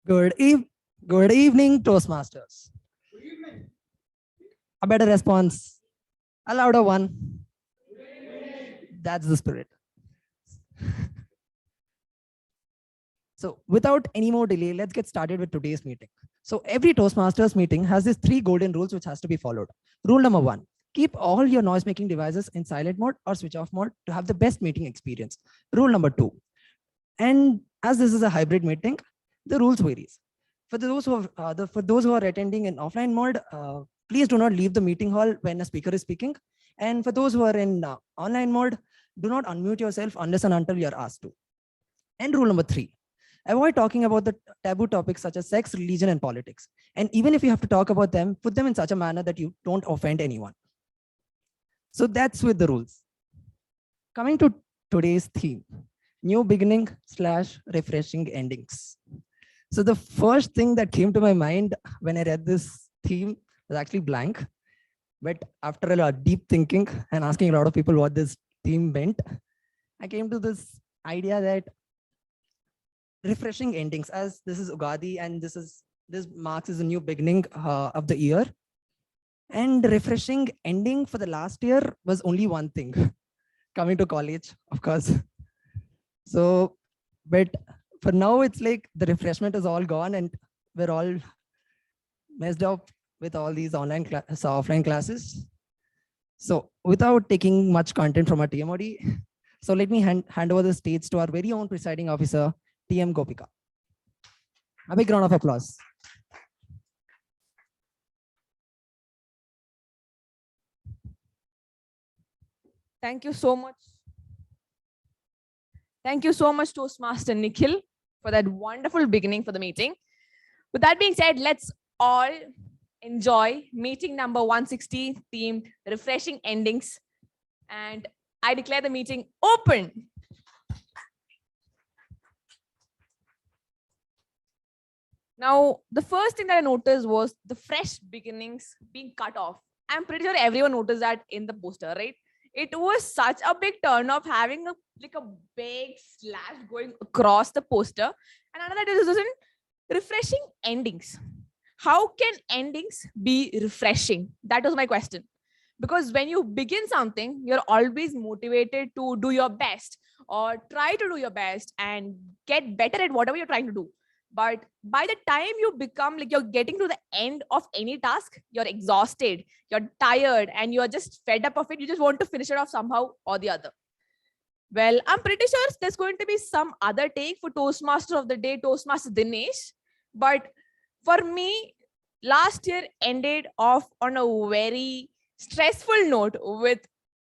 Good eve, good evening, Toastmasters. A better response. A louder one. That's the spirit. So without any more delay, let's get started with today's meeting. So every Toastmasters meeting has these 3 golden rules which has to be followed. Rule number 1, keep all your noise making devices in silent mode or switch off mode to have the best meeting experience. Rule number 2, and as this is a hybrid meeting, the rules varies. For those who are attending in offline mode, please do not leave the meeting hall when a speaker is speaking. And for those who are in online mode, do not unmute yourself unless and until you are asked to. And rule number 3, avoid talking about the taboo topics such as sex, religion, and politics. And even if you have to talk about them, put them in such a manner that you don't offend anyone. So that's with the rules. Coming to today's theme, new beginning / refreshing endings. So the first thing that came to my mind when I read this theme was actually blank. But after a lot of deep thinking and asking a lot of people what this theme meant, I came to this idea that refreshing endings, as this is Ugadi and this marks as a new beginning of the year. And refreshing ending for the last year was only one thing, coming to college, of course. So, but for now, it's like the refreshment is all gone and we're all messed up with all these offline classes. So without taking much content from our TMoD, so let me hand over the stage to our very own presiding officer, TM Gopika. A big round of applause. Thank you so much. Thank you so much, Toastmaster Nikhil, for that wonderful beginning for the meeting. With that being said, let's all enjoy meeting number 160 themed refreshing endings. And I declare the meeting open. Now, the first thing that I noticed was the fresh beginnings being cut off. I'm pretty sure everyone noticed that in the poster, right? It was such a big turn off having a big slash going across the poster. And another is refreshing endings. How can endings be refreshing? That was my question. Because when you begin something, you're always motivated to do your best or try to do your best and get better at whatever you're trying to do. But by the time you become you're getting to the end of any task, you're exhausted, you're tired, and you're just fed up of it. You just want to finish it off somehow or the other. Well, I'm pretty sure there's going to be some other take for Toastmaster of the day, Toastmaster Dinesh. But for me, last year ended off on a very stressful note with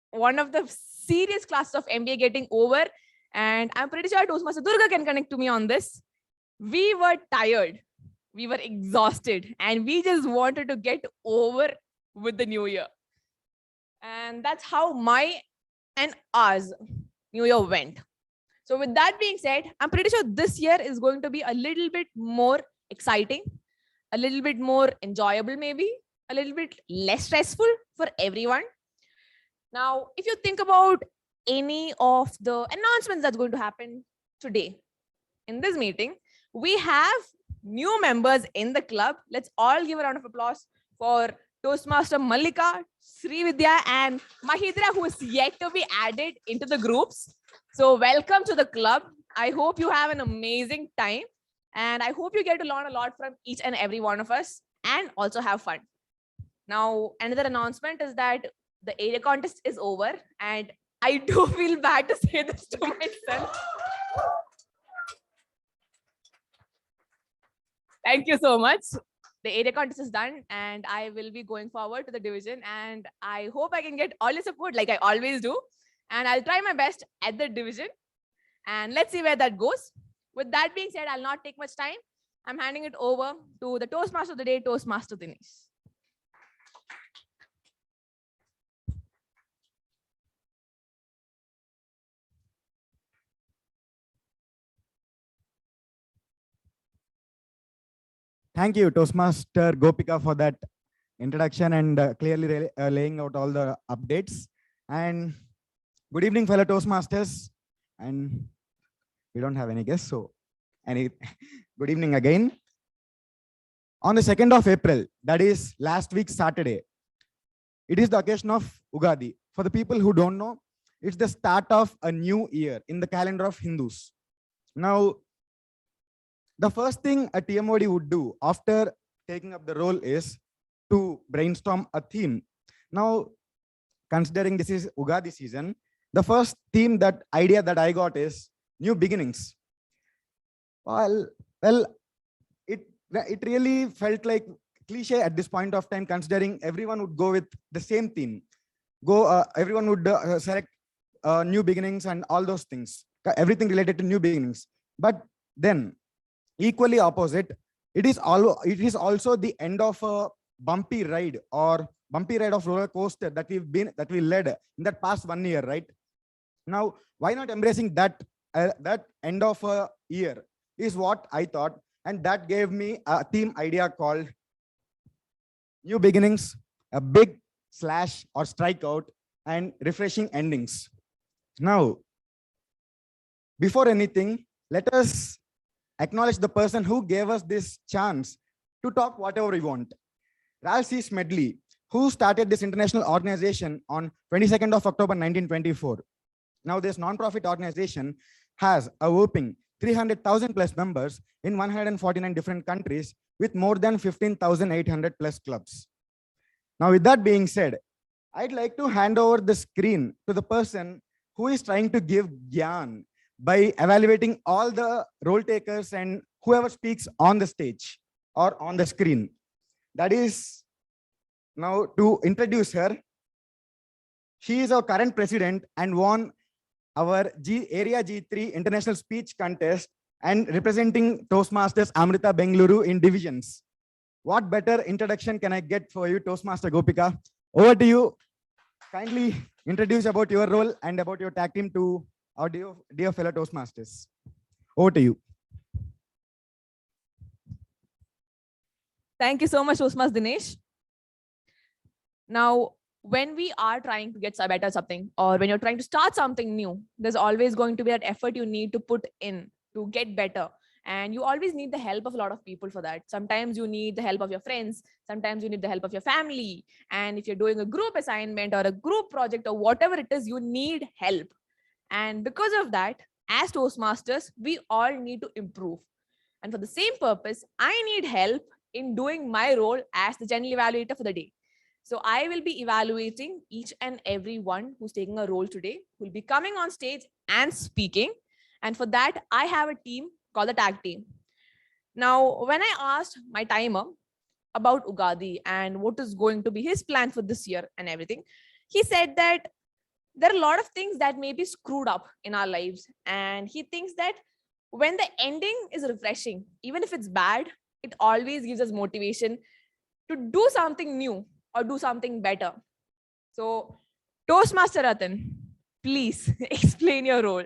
one of the serious classes of MBA getting over. And I'm pretty sure Toastmaster Durga can connect to me on this. We were tired, we were exhausted, and we just wanted to get over with the new year. And that's how my and ours new year went. So with that being said, I'm pretty sure this year is going to be a little bit more exciting, a little bit more enjoyable, maybe a little bit less stressful for everyone. Now, if you think about any of the announcements that's going to happen today in this meeting, we have new members in the club. Let's all give a round of applause for Toastmaster Mallika, Srividya, and Mahidra, who is yet to be added into the groups. So welcome to the club. I hope you have an amazing time. And I hope you get to learn a lot from each and every one of us and also have fun. Now, another announcement is that the area contest is over. And I do feel bad to say this to myself. Thank you so much. The area contest is done and I will be going forward to the division, and I hope I can get all your support like I always do. And I'll try my best at the division and let's see where that goes. With that being said, I'll not take much time. I'm handing it over to the Toastmaster of the day, Toastmaster Dinesh. Thank you, Toastmaster Gopika, for that introduction and clearly laying out all the updates. And good evening, fellow Toastmasters. And we don't have any guests, so good evening again. On the 2nd of April, that is last week Saturday, it is the occasion of Ugadi. For the people who don't know, it's the start of a new year in the calendar of Hindus. Now, the first thing a TMoD would do after taking up the role is to brainstorm a theme. Now, considering this is Ugadi season, the first theme, that idea that I got is new beginnings. Well, it really felt like cliche at this point of time, considering everyone would go with the same theme. Everyone would select new beginnings and all those things, everything related to new beginnings. But then, equally opposite, it is also the end of a bumpy ride of roller coaster that we led in that past 1 year, right? Now, why not embracing that end of a year is what I thought, and that gave me a theme idea called new beginnings, a big slash or strikeout, and refreshing endings. Now, before anything, let us acknowledge the person who gave us this chance to talk whatever we want. Ralph C. Smedley, who started this international organization on 22nd of October 1924. Now, this non-profit organization has a whopping 300,000 plus members in 149 different countries with more than 15,800 plus clubs. Now, with that being said, I'd like to hand over the screen to the person who is trying to give Gyan by evaluating all the role takers and whoever speaks on the stage or on the screen. That is, now to introduce her, she is our current president and won our Area G3 International Speech Contest and representing Toastmasters Amrita Bengaluru in divisions. What better introduction can I get for you, Toastmaster Gopika? Over to you. Kindly introduce about your role and about your tag team to our dear fellow Toastmasters. Over to you. Thank you so much, Toastmaster Dinesh. Now, when we are trying to get better at something, or when you're trying to start something new, there's always going to be that effort you need to put in to get better. And you always need the help of a lot of people for that. Sometimes you need the help of your friends. Sometimes you need the help of your family. And if you're doing a group assignment or a group project or whatever it is, you need help. And because of that, as Toastmasters, we all need to improve. And for the same purpose, I need help in doing my role as the general evaluator for the day. So I will be evaluating each and every one who's taking a role today, who will be coming on stage and speaking. And for that, I have a team called the tag team. Now, when I asked my timer about Ugadi and what is going to be his plan for this year and everything, he said that there are a lot of things that may be screwed up in our lives. And he thinks that when the ending is refreshing, even if it's bad, it always gives us motivation to do something new or do something better. So, Toastmaster Ratan, please explain your role.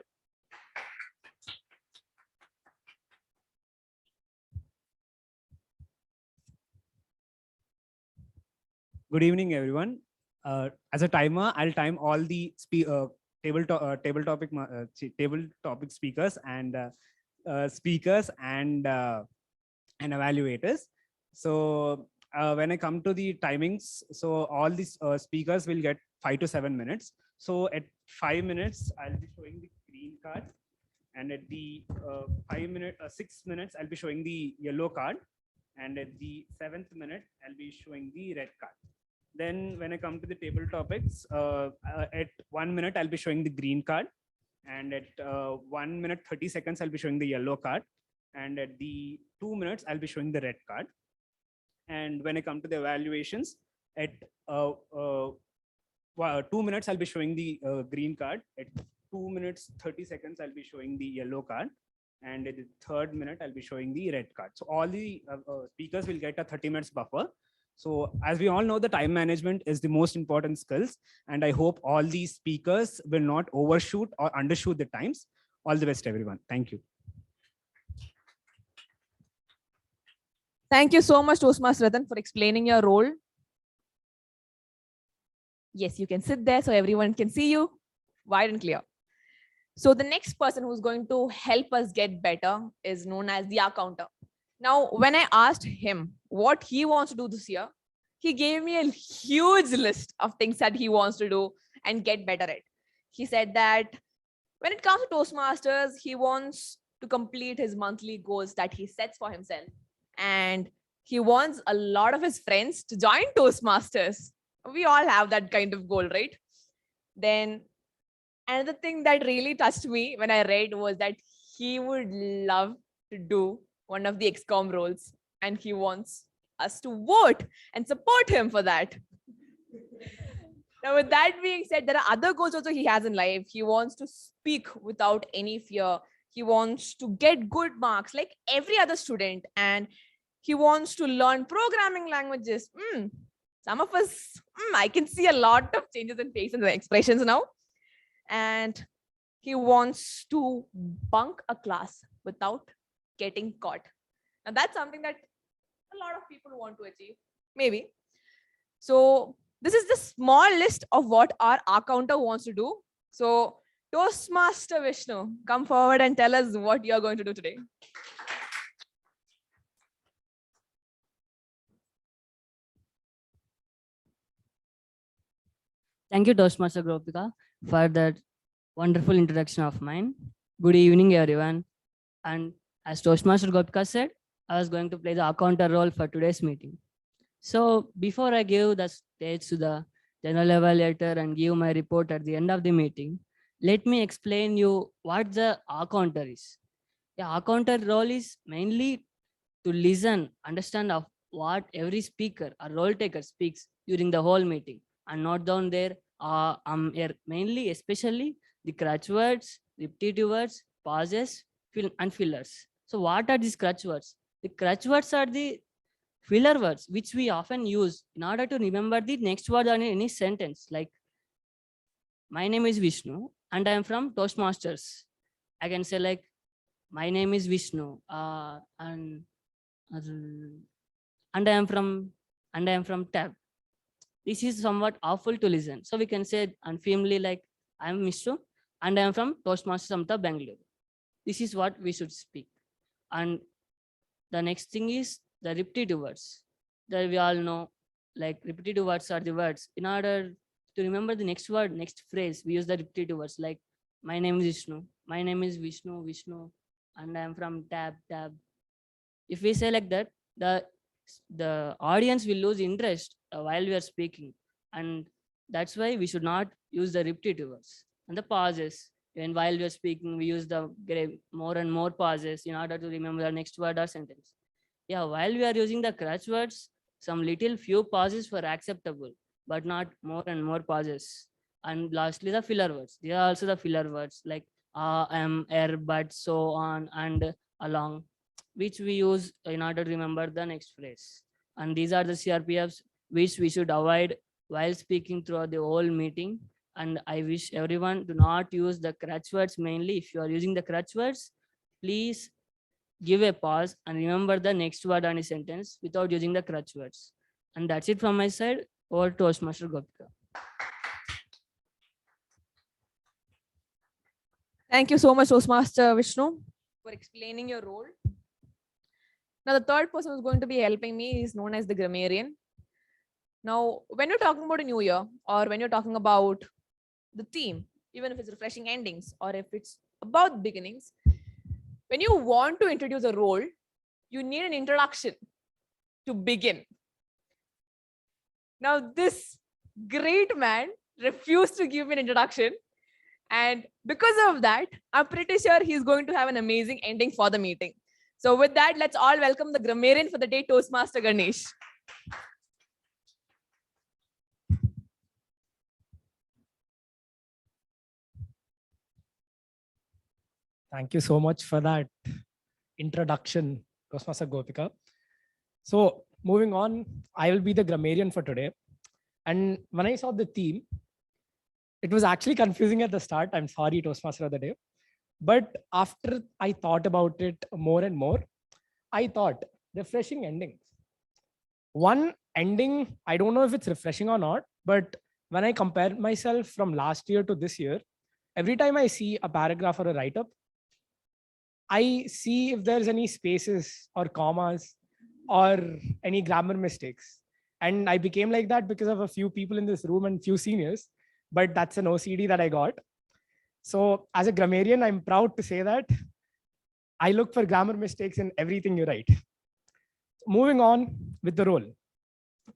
Good evening, everyone. As a timer, I'll time all the table topic speakers and evaluators. So when I come to the timings, so all these speakers will get 5 to 7 minutes. So at 5 minutes, I'll be showing the green card, and at the 6 minutes, I'll be showing the yellow card, and at the 7th minute, I'll be showing the red card. Then when I come to the table topics, at 1 minute, I'll be showing the green card, and at 1 minute 30 seconds, I'll be showing the yellow card, and at the 2 minutes, I'll be showing the red card. And when I come to the evaluations, at 2 minutes, I'll be showing the green card. At 2 minutes 30 seconds, I'll be showing the yellow card, and at the 3rd minute, I'll be showing the red card. So all the speakers will get a 30 minutes buffer. So as we all know, the time management is the most important skills, and I hope all these speakers will not overshoot or undershoot the times. All the best, everyone. Thank you. Thank you so much, Toastmaster Ratan, for explaining your role. Yes, you can sit there so everyone can see you wide and clear. So the next person who's going to help us get better is known as the accounter. Now, when I asked him what he wants to do this year, he gave me a huge list of things that he wants to do and get better at. He said that when it comes to Toastmasters, he wants to complete his monthly goals that he sets for himself. And he wants a lot of his friends to join Toastmasters. We all have that kind of goal, right? Then another thing that really touched me when I read was that he would love to do one of the XCOM roles and he wants us to vote and support him for that. Now, with that being said, there are other goals also he has in life. He wants to speak without any fear. He wants to get good marks like every other student. And he wants to learn programming languages. Some of us, I can see a lot of changes in faces and expressions now. And he wants to bunk a class without getting caught. Now, that's something that a lot of people want to achieve, maybe. So this is the small list of what our counter wants to do. So Toastmaster Vishnu, come forward and tell us what you're going to do today. Thank you, Toastmaster Gopika, for that wonderful introduction of mine. Good evening, everyone. And as Toastmaster Gopika said, I was going to play the counter role for today's meeting. So before I give the stage to the general evaluator and give my report at the end of the meeting, let me explain you what the counter is. The counter role is mainly to listen, understand of what every speaker or role taker speaks during the whole meeting and note down their mainly, especially the crutch words, repetitive words, pauses, and fillers. So what are these crutch words? The crutch words are the filler words which we often use in order to remember the next word in any sentence. Like, my name is Vishnu and I am from Toastmasters. I can say like, my name is Vishnu and I am from Tab. This is somewhat awful to listen. So we can say unfirmly like, I am Vishnu and I am from Toastmasters Samta Bangalore. This is what we should speak. And the next thing is the repetitive words that we all know, like repetitive words are the words. In order to remember the next word, next phrase, we use the repetitive words like, my name is Vishnu, my name is Vishnu, and I am from Tab. If we say like that, the audience will lose interest while we are speaking. And that's why we should not use the repetitive words. And the pauses, and while we are speaking, we use the more and more pauses in order to remember the next word or sentence. Yeah, while we are using the crutch words, some little few pauses were acceptable, but not more and more pauses. And lastly, the filler words. They are also the filler words like but, so on, and along, which we use in order to remember the next phrase. And these are the CRPFs which we should avoid while speaking throughout the whole meeting. And I wish everyone to not use the crutch words mainly. If you are using the crutch words, please give a pause and remember the next word on a sentence without using the crutch words. And that's it from my side. Over to Toastmaster Gopika. Thank you so much, Toastmaster Vishnu, for explaining your role. Now, the third person who's going to be helping me is known as the Grammarian. Now, when you're talking about a new year, or when you're talking about the theme, even if it's refreshing endings, or if it's about beginnings, when you want to introduce a role, you need an introduction to begin. Now, this great man refused to give me an introduction. And because of that, I'm pretty sure he's going to have an amazing ending for the meeting. So with that, let's all welcome the Grammarian for the day, Toastmaster Ganesh. Thank you so much for that introduction, Toastmaster Gopika. So moving on, I will be the grammarian for today. And when I saw the theme, it was actually confusing at the start. I'm sorry, Toastmaster of the day. But after I thought about it more and more, I thought refreshing endings. One ending, I don't know if it's refreshing or not, but when I compare myself from last year to this year, every time I see a paragraph or a write-up, I see if there's any spaces or commas or any grammar mistakes. And I became like that because of a few people in this room and few seniors, but that's an OCD that I got. So as a grammarian, I'm proud to say that I look for grammar mistakes in everything you write. Moving on with the role.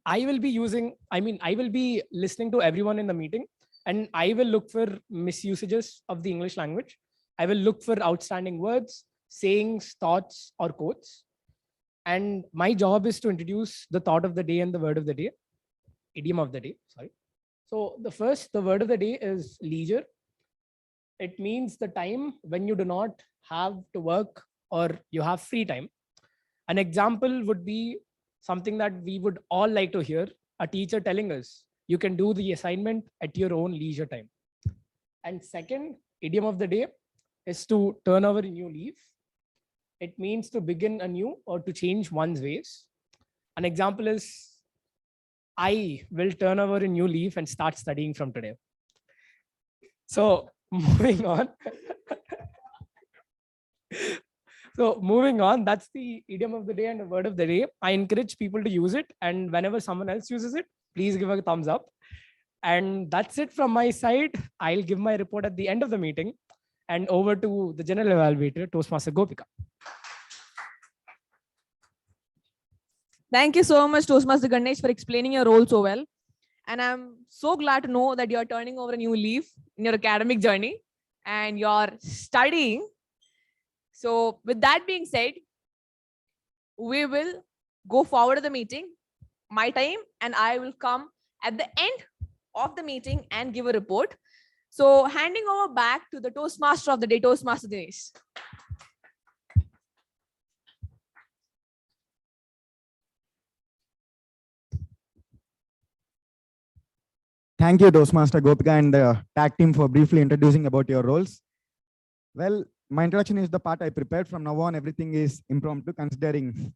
I will be listening to everyone in the meeting, and I will look for misusages of the English language. I will look for outstanding words, sayings, thoughts, or quotes. And my job is to introduce the thought of the day and the word of the day, idiom of the day, sorry. So the word of the day is leisure. It means the time when you do not have to work or you have free time. An example would be something that we would all like to hear, a teacher telling us, you can do the assignment at your own leisure time. And second, idiom of the day is to turn over a new leaf. It means to begin anew or to change one's ways. An example is, I will turn over a new leaf and start studying from today. So moving on. So moving on, that's the idiom of the day and the word of the day. I encourage people to use it. And whenever someone else uses it, please give a thumbs up. And that's it from my side. I'll give my report at the end of the meeting. And over to the general evaluator, Toastmaster Gopika. Thank you so much, Toastmaster Ganesh, for explaining your role so well. And I'm so glad to know that you're turning over a new leaf in your academic journey and you're studying. So with that being said, we will go forward to the meeting, my time, and I will come at the end of the meeting and give a report. So handing over back to the Toastmaster of the day, Toastmaster Dinesh. Thank you, Toastmaster Gopika and the tag team for briefly introducing about your roles. Well, my introduction is the part I prepared. From now on, everything is impromptu, considering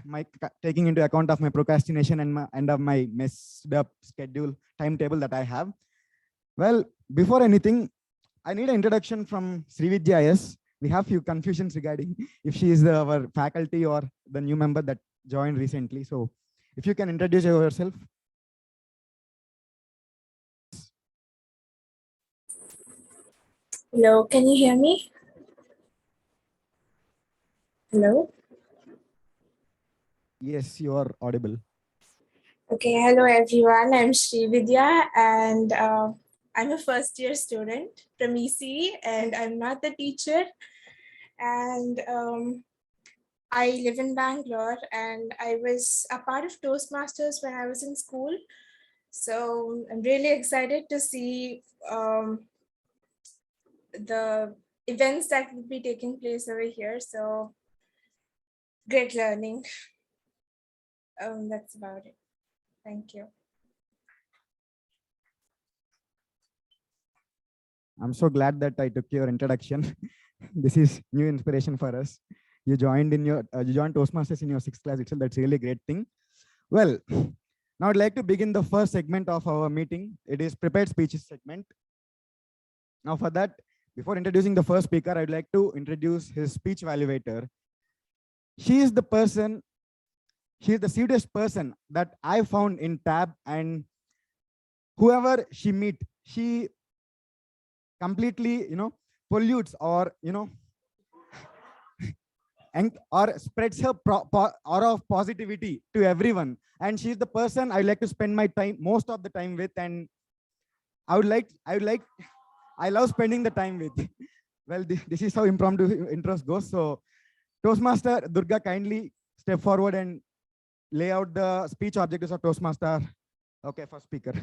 my taking into account of my procrastination and of my messed up schedule timetable that I have. Well, before anything, I need an introduction from Srividya IS. We have few confusions regarding if she is our faculty or the new member that joined recently. So if you can introduce yourself. Hello, can you hear me? Hello? Yes, you are audible. Okay, hello everyone. I'm Srividya and I'm a first year student from EC and I'm not the teacher. And I live in Bangalore and I was a part of Toastmasters when I was in school. So I'm really excited to see the events that will be taking place over here. So great learning. That's about it. Thank you. I'm so glad that I took your introduction. This is new inspiration for us. You joined Toastmasters in your 6th class itself. That's really a great thing. Well, now I'd like to begin the first segment of our meeting. It is prepared speeches segment. Now for that, before introducing the first speaker, I'd like to introduce his speech evaluator. She is the sweetest person that I found in TAB, and whoever she meet, she completely, pollutes or, and or spreads her aura of positivity to everyone. And she's the person I like to spend my time, most of the time with, and I love spending the time with. Well, this is how impromptu intros goes. So Toastmaster Durga, kindly step forward and lay out the speech objectives of Toastmaster. Okay, first speaker.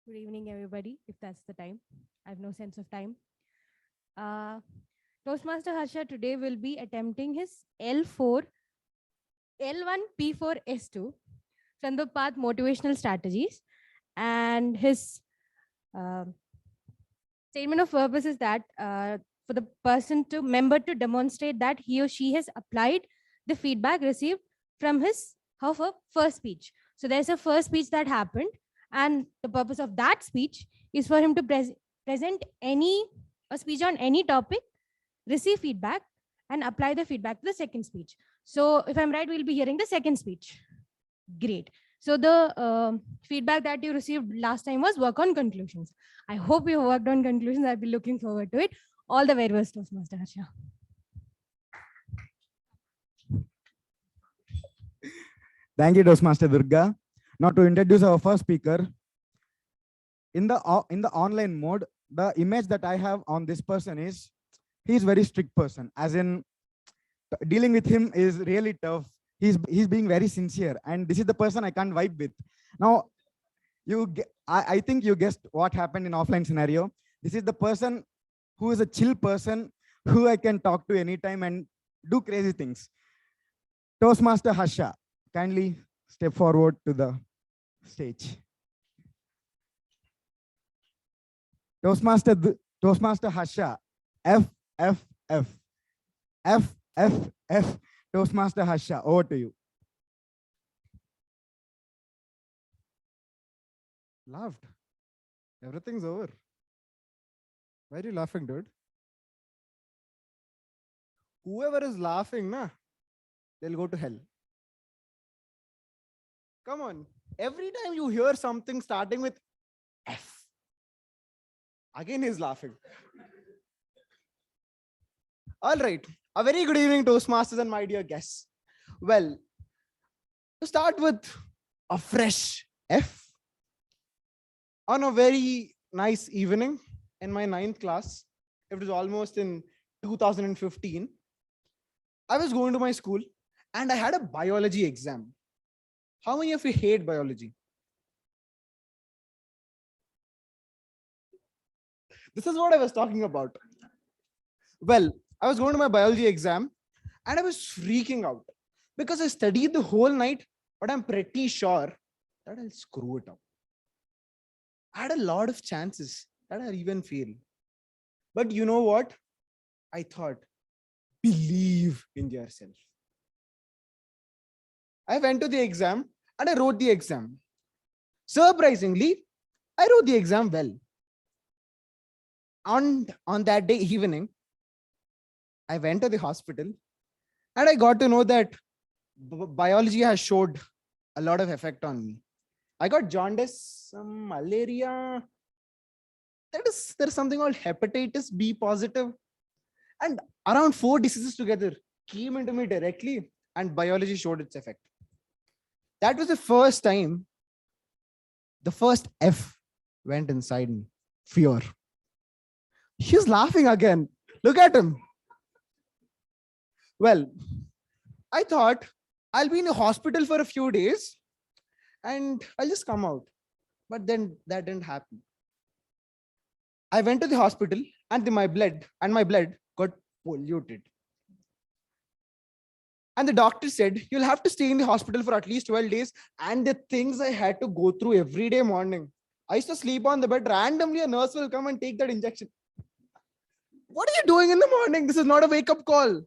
Good evening, everybody, if that's the time. I have no sense of time. Toastmaster Harsha today will be attempting his L1, P4, S2 from the path motivational strategies. And his statement of purpose is that for the person to member to demonstrate that he or she has applied the feedback received from his her first speech. So there's a first speech that happened, and the purpose of that speech is for him to present a speech on any topic, receive feedback, and apply the feedback to the second speech. So if I'm right, we'll be hearing the second speech. Great. So the feedback that you received last time was work on conclusions. I hope you worked on conclusions. I'll be looking forward to it. All the very best, Toastmaster Harsha. Thank you, Toastmaster Durga. Now to introduce our first speaker. In the online mode, the image that I have on this person is, he's very strict person. As in, dealing with him is really tough. He's being very sincere, and this is the person I can't vibe with. Now, I think you guessed what happened in offline scenario. This is the person who is a chill person who I can talk to anytime and do crazy things. Toastmaster Harsha, kindly step forward to the stage. Toastmaster Harsha, F. Toastmaster Harsha, over to you. Laughed. Everything's over. Why are you laughing, dude? Whoever is laughing, they'll go to hell. Come on. Every time you hear something starting with F, again he's laughing. All right. A very good evening, Toastmasters and my dear guests. Well, to start with a fresh F, on a very nice evening in my 9th class, it was almost in 2015, I was going to my school and I had a biology exam. How many of you hate biology? This is what I was talking about. Well, I was going to my biology exam and I was freaking out because I studied the whole night, but I'm pretty sure that I'll screw it up. I had a lot of chances that I'll even fail. But you know what? I thought, believe in yourself. I went to the exam and I wrote the exam. Surprisingly, I wrote the exam well. On that day evening, I went to the hospital and I got to know that biology has showed a lot of effect on me. I got jaundice, some malaria. There's something called hepatitis B positive. And around 4 diseases together came into me directly, and biology showed its effect. That was the first time the first F went inside me, fear. He's laughing again. Look at him. Well, I thought I'll be in the hospital for a few days and I'll just come out. But then that didn't happen. I went to the hospital and my blood got polluted. And the doctor said, you'll have to stay in the hospital for at least 12 days. And the things I had to go through every day morning. I used to sleep on the bed. Randomly, a nurse will come and take that injection. What are you doing in the morning? This is not a wake-up call.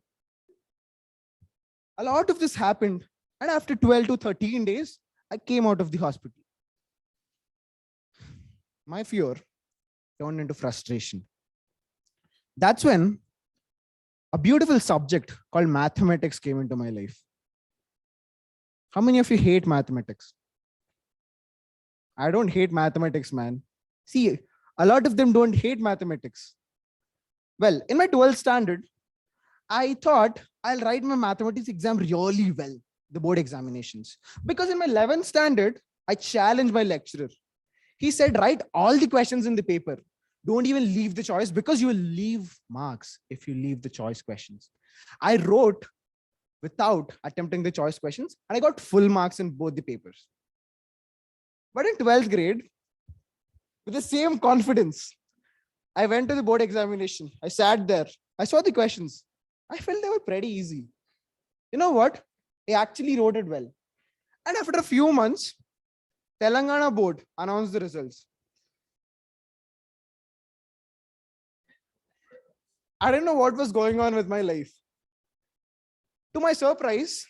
A lot of this happened. And after 12 to 13 days, I came out of the hospital. My fear turned into frustration. That's when a beautiful subject called mathematics came into my life. How many of you hate mathematics? I don't hate mathematics, man. See, a lot of them don't hate mathematics. Well, in my 12th standard, I thought I'll write my mathematics exam really well, the board examinations. Because in my 11th standard, I challenged my lecturer. He said, write all the questions in the paper. Don't even leave the choice because you will leave marks if you leave the choice questions. I wrote without attempting the choice questions and I got full marks in both the papers. But in 12th grade, with the same confidence, I went to the board examination. I sat there. I saw the questions. I felt they were pretty easy. You know what? I actually wrote it well. And after a few months, Telangana board announced the results. I didn't know what was going on with my life. To my surprise,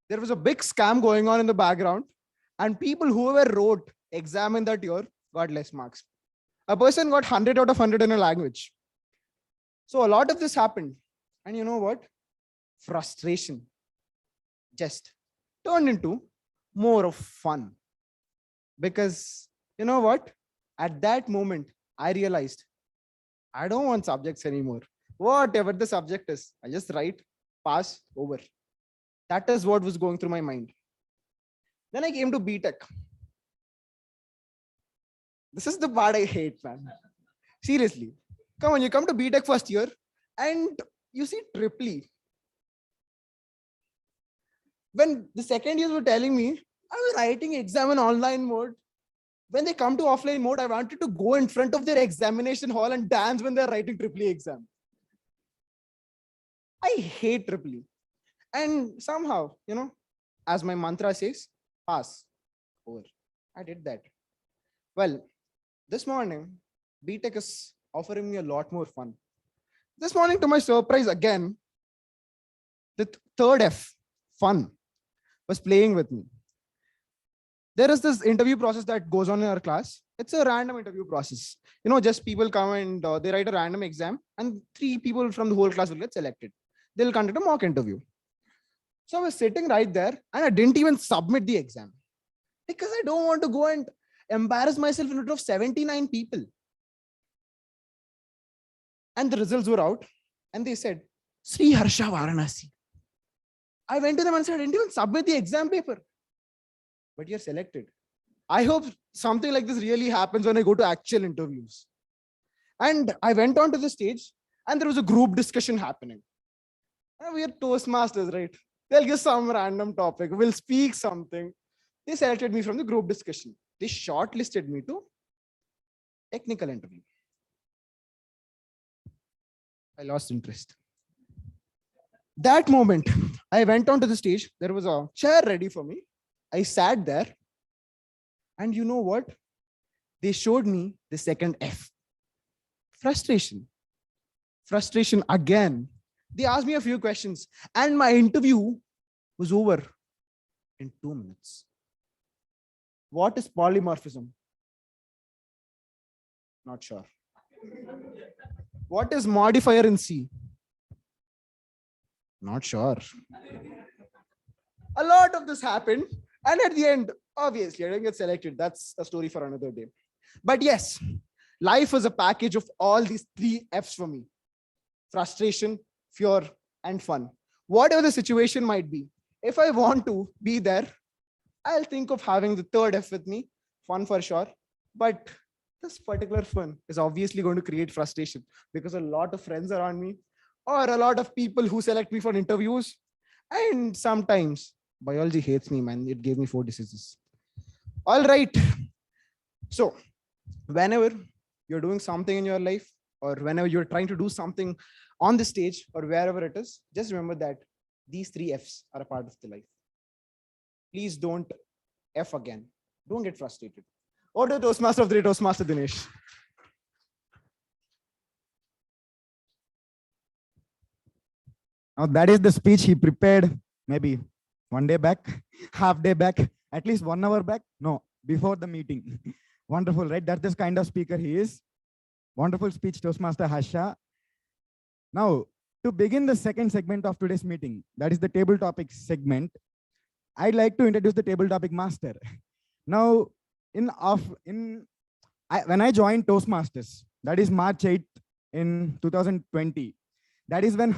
there was a big scam going on in the background, and people whoever wrote exam in that year got less marks. A person got 100 out of 100 in a language. So a lot of this happened. And you know what? Frustration just turned into more of fun. Because you know what? At that moment, I realized I don't want subjects anymore. Whatever the subject is, I just write, pass, over. That is what was going through my mind. Then I came to BTech. This is the part I hate, man. Seriously. Come on, you come to BTech first year and you see triply. When the second years were telling me, I was writing exam in online mode. When they come to offline mode, I wanted to go in front of their examination hall and dance when they're writing triple exam. I hate triple. And somehow, as my mantra says, pass, over. I did that. Well, this morning, BTech is offering me a lot more fun. This morning, to my surprise again, the third F, fun, was playing with me. There is this interview process that goes on in our class. It's a random interview process. Just people come and they write a random exam and 3 people from the whole class will get selected. They'll conduct a mock interview. So I was sitting right there and I didn't even submit the exam because I don't want to go and embarrass myself in front of 79 people. And the results were out and they said, Sri Harsha Varanasi. I went to them and said, I didn't even submit the exam paper. But you're selected. I hope something like this really happens when I go to actual interviews. And I went on to the stage and there was a group discussion happening. And we are Toastmasters, right? They'll give some random topic. We'll speak something. They selected me from the group discussion. They shortlisted me to technical interview. I lost interest. That moment, I went onto the stage. There was a chair ready for me. I sat there. And you know what? They showed me the second F. Frustration. Frustration again. They asked me a few questions. And my interview was over in 2 minutes. What is polymorphism? Not sure. What is modifier in C? Not sure. A lot of this happened. And at the end, obviously, I didn't get selected. That's a story for another day. But yes, life is a package of all these 3 Fs for me. Frustration, fear, and fun. Whatever the situation might be, if I want to be there, I'll think of having the third F with me. Fun for sure. But this particular fun is obviously going to create frustration because a lot of friends around me or a lot of people who select me for interviews. And sometimes biology hates me, man. It gave me 4 diseases. All right. So whenever you're doing something in your life or whenever you're trying to do something on the stage or wherever it is, just remember that these 3 Fs are a part of the life. Please don't F again. Don't get frustrated. Order Toastmaster of the day, Toastmaster Dinesh. Now that is the speech he prepared maybe 1 day back, half day back, at least 1 hour back. No, before the meeting. Wonderful, right? That's the kind of speaker he is. Wonderful speech, Toastmaster Harsha. Now, to begin the second segment of today's meeting, that is the table topic segment, I'd like to introduce the table topic master. Now, when I joined Toastmasters, that is March 8th in 2020, that is when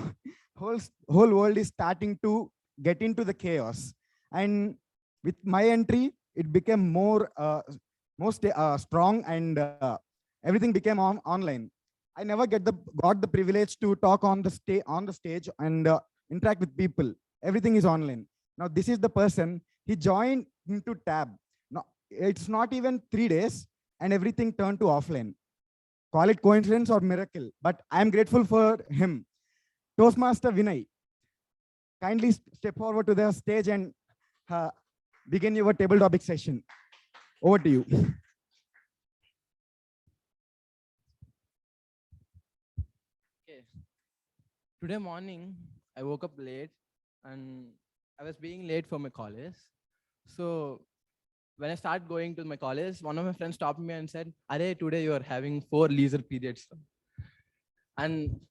whole world is starting to get into the chaos. And with my entry, it became more strong and everything became online. I never got the privilege to talk on the stage and interact with people. Everything is online. Now this is the person, he joined into tab. Now it's not even 3 days and everything turned to offline. Call it coincidence or miracle, but I'm grateful for him. Toastmaster Winnie, kindly step forward to the stage and begin your table topic session. Over to you. Okay. Today morning, I woke up late and I was being late for my college. So when I started going to my college, one of my friends stopped me and said, "Arey, today you are having 4 leisure periods." And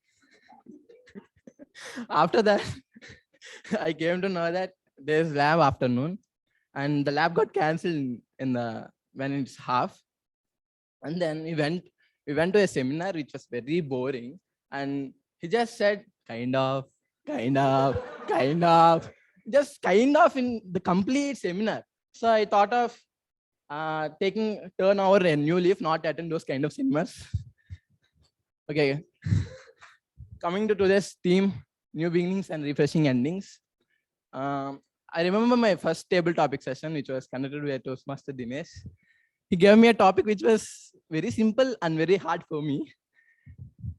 after that, I came to know that there's lab afternoon and the lab got cancelled in the when it's half. And then we went to a seminar which was very boring. And he just said, kind of, kind of, kind of, just kind of in the complete seminar. So I thought of taking turn over a new leaf, not attend those kind of seminars. Okay. Coming to today's theme, new beginnings and refreshing endings. I remember my first table topic session, which was conducted by Toastmaster Dinesh. He gave me a topic which was very simple and very hard for me.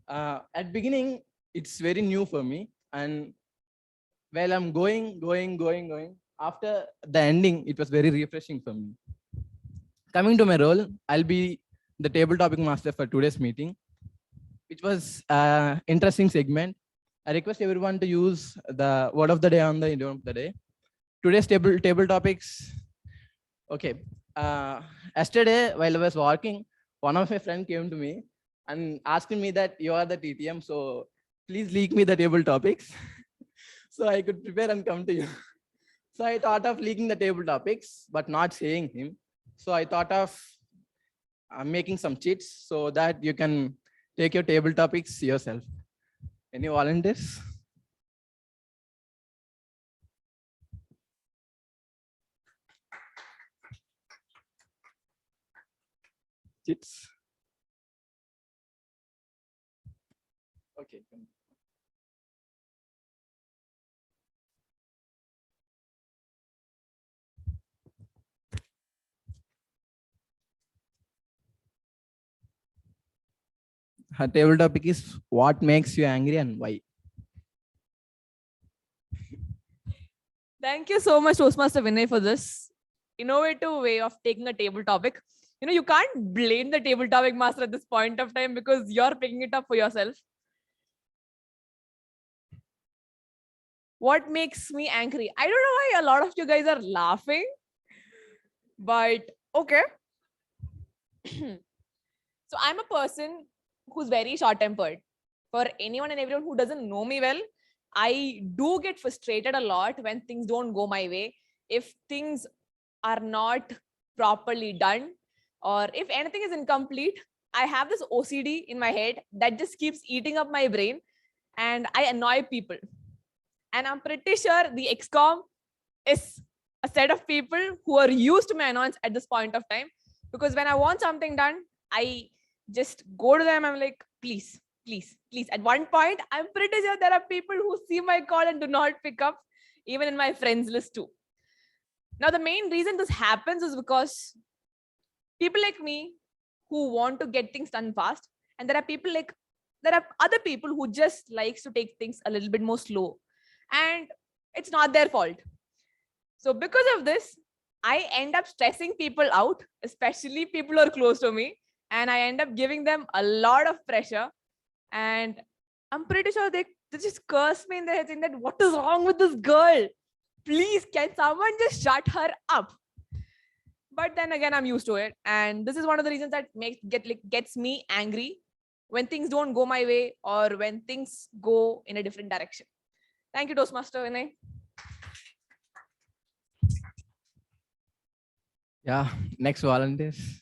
At beginning, it's very new for me. And while I'm going, after the ending, it was very refreshing for me. Coming to my role, I'll be the table topic master for today's meeting, which was an interesting segment. I request everyone to use the word of the day on the idiom of the day. Today's table topics. Okay. Yesterday, while I was walking, one of my friends came to me and asked me that you are the TTM, so please leak me the table topics so I could prepare and come to you. So I thought of leaking the table topics, but not saying him. So I thought of making some cheats so that you can take your table topics yourself. Any volunteers? Cheats. Okay. Her table topic is what makes you angry and why. Thank you so much, Toastmaster Vinay, for this innovative way of taking a table topic. You can't blame the table topic master at this point of time because you're picking it up for yourself. What makes me angry? I don't know why a lot of you guys are laughing, but okay. So I'm a person who's very short-tempered. For anyone and everyone who doesn't know me well, I do get frustrated a lot when things don't go my way. If things are not properly done, or if anything is incomplete, I have this OCD in my head that just keeps eating up my brain and I annoy people. And I'm pretty sure the XCOM is a set of people who are used to my annoyance at this point of time. Because when I want something done, I just go to them. I'm like, please, please, please. At one point, I'm pretty sure there are people who see my call and do not pick up, even in my friends list too. Now, the main reason this happens is because people like me who want to get things done fast, and there are other people who just likes to take things a little bit more slow, and it's not their fault. So because of this, I end up stressing people out, especially people who are close to me, and I end up giving them a lot of pressure. And I'm pretty sure they just curse me in their head saying that, what is wrong with this girl? Please, can someone just shut her up? But then again, I'm used to it. And this is one of the reasons that gets me angry when things don't go my way or when things go in a different direction. Thank you, Toastmaster Winnie. Yeah, next volunteers.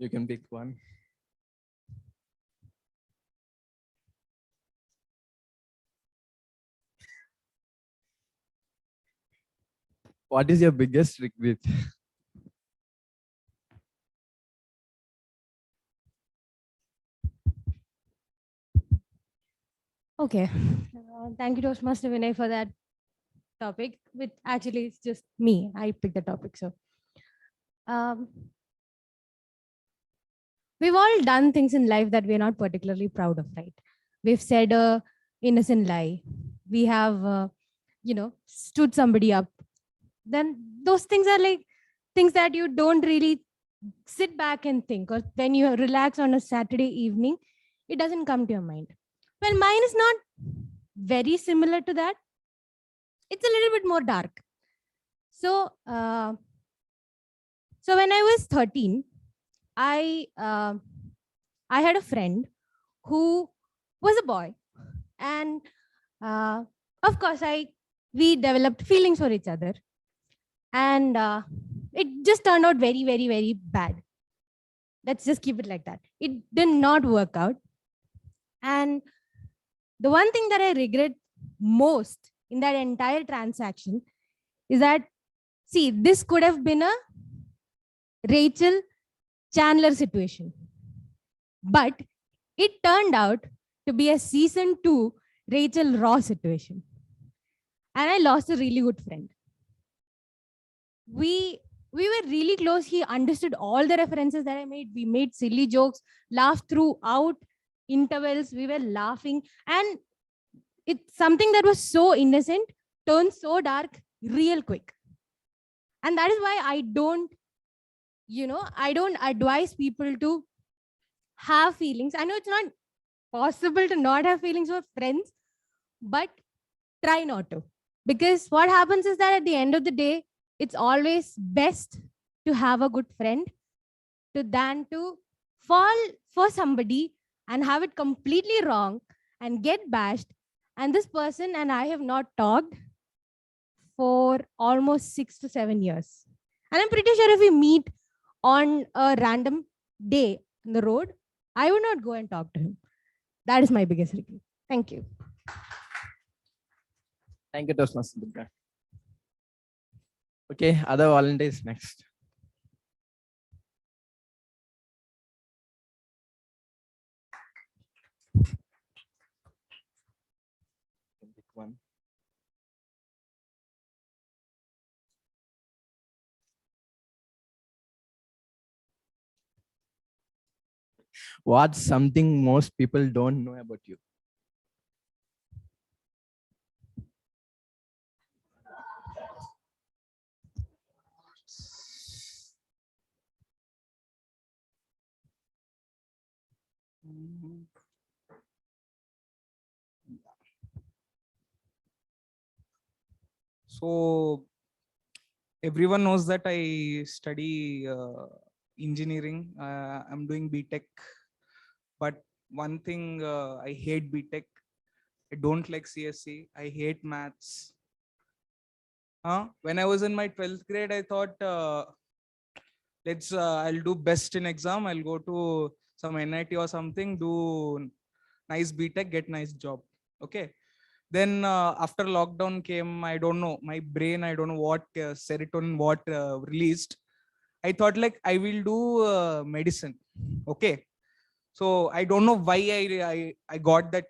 You can pick one. What is your biggest regret? Okay. Thank you, Toastmaster Vinay, for that topic. Which actually it's just me. I picked the topic. So we've all done things in life that we're not particularly proud of, right? We've said a innocent lie. We have, stood somebody up. then those things are like things that you don't really sit back and think, or when you relax on a Saturday evening, it doesn't come to your mind. Well, mine is not very similar to that. It's a little bit more dark. So, so when I was 13, I had a friend who was a boy, and of course, we developed feelings for each other, and it just turned out very, very, very bad. Let's just keep it like that. It did not work out, and the one thing that I regret most in that entire transaction is that, see, this could have been a Rachel Chandler situation, but it turned out to be a season 2 Rachel Ross situation. And I lost a really good friend. We were really close. He understood all the references that I made. We made silly jokes, laughed throughout intervals. We were laughing. And it's something that was so innocent turned so dark real quick. And that is why I don't advise people to have feelings. I know it's not possible to not have feelings for friends, but try not to. Because what happens is that at the end of the day, it's always best to have a good friend than to fall for somebody and have it completely wrong and get bashed. And this person and I have not talked for almost 6 to 7 years. And I'm pretty sure if we meet on a random day on the road, I would not go and talk to him. That is my biggest regret. Thank you. Thank you, Toastmaster Durga. Okay, other volunteers next. Pick one. What's something most people don't know about you? So everyone knows that I study engineering. I'm doing BTech, but one thing I hate BTech. I don't like CSC. I hate maths. When I was in my 12th grade, I thought I'll do best in exam. I'll go to some NIT or something, do nice BTech, get nice job. Okay. Then after lockdown came, I don't know, my brain, I don't know what serotonin, what released. I thought like I will do medicine. Okay. So I don't know why I got that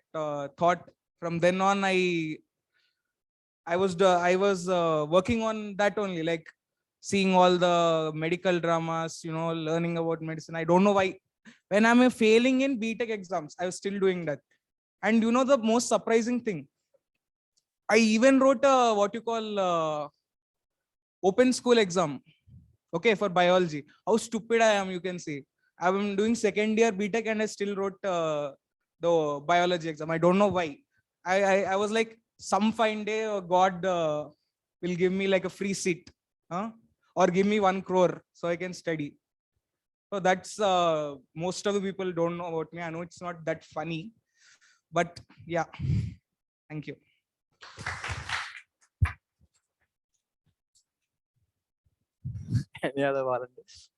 thought. From then on, I was working on that only, like seeing all the medical dramas, learning about medicine. I don't know why. When I'm failing in BTech exams, I was still doing that. And the most surprising thing, I even wrote a what you call open school exam. Okay, for biology. How stupid I am, you can see. I'm doing second year BTech and I still wrote the biology exam. I don't know why. I was like, some fine day God will give me like a free seat, or give me 1 crore so I can study. So that's most of the people don't know about me. I know it's not that funny, but yeah. Thank you. Any other volunteers?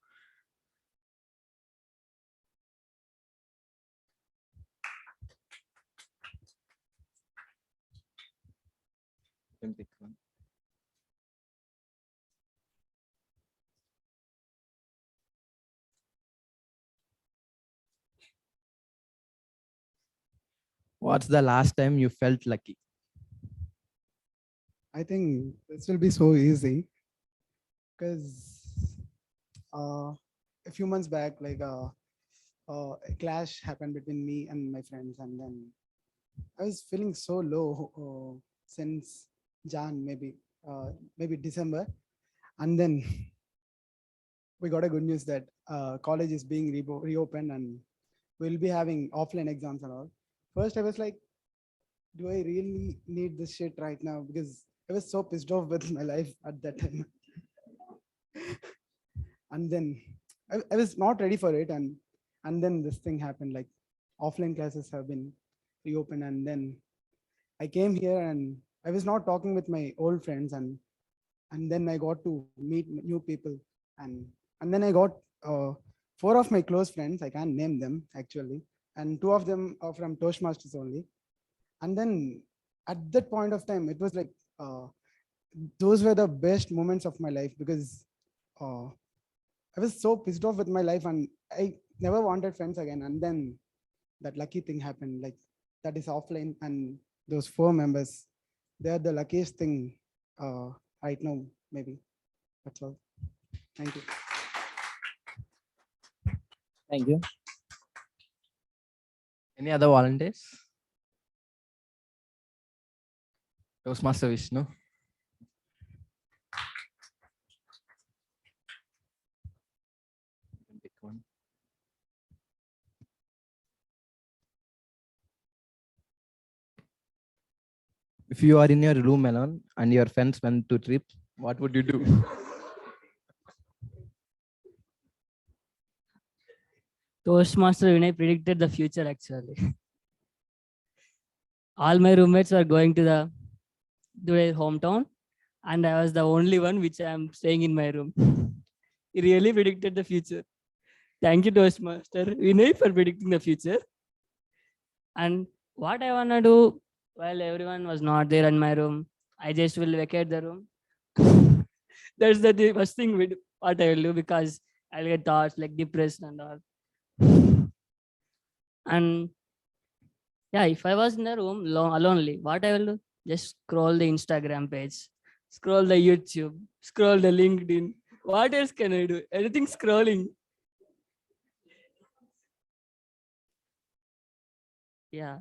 You can pick one. What's the last time you felt lucky? I think this will be so easy because a few months back, like a clash happened between me and my friends, and then I was feeling so low since Jan, maybe December. And then we got a good news that college is being reopened and we'll be having offline exams and all. First, I was like, do I really need this shit right now? Because I was so pissed off with my life at that time. And then I was not ready for it. And then this thing happened, like offline classes have been reopened. And then I came here and I was not talking with my old friends. And then I got to meet new people. And then I got 4 of my close friends. I can't name them actually. And 2 of them are from Toastmasters only. And then at that point of time, it was like, those were the best moments of my life, because I was so pissed off with my life and I never wanted friends again. And then that lucky thing happened, like that is offline, and those 4 members, they're the luckiest thing right now, maybe. That's all. Thank you. Thank you. Any other volunteers? Toastmaster Vishnu. Pick one. If you are in your room alone and your friends went to trip, what would you do? Toastmaster Winnie predicted the future actually. All my roommates were going to their hometown, and I was the only one which I am staying in my room. He really predicted the future. Thank you, Toastmaster Vinay, for predicting the future. And what I wanna do while everyone was not there in my room, I just will vacate the room. That's the first thing what I will do, because I'll get thoughts like depressed and all. And yeah, if I was in the room alone, what I will do? Just scroll the Instagram page, scroll the YouTube, scroll the LinkedIn. What else can I do? Anything scrolling. Yeah.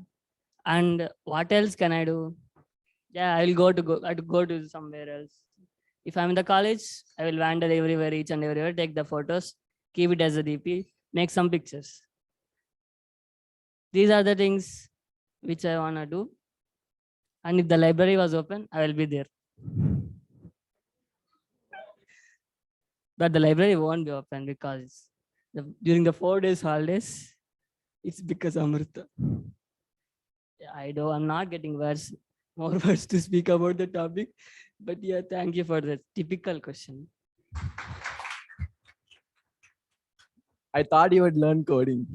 And what else can I do? Yeah, I will go to somewhere else. If I'm in the college, I will wander everywhere, each and everywhere, take the photos, keep it as a DP, make some pictures. These are the things which I wanna do. And if the library was open, I will be there. But the library won't be open because during the 4 days holidays, it's because Amrita. I'm not getting more words to speak about the topic, but yeah, thank you for the typical question. I thought you would learn coding.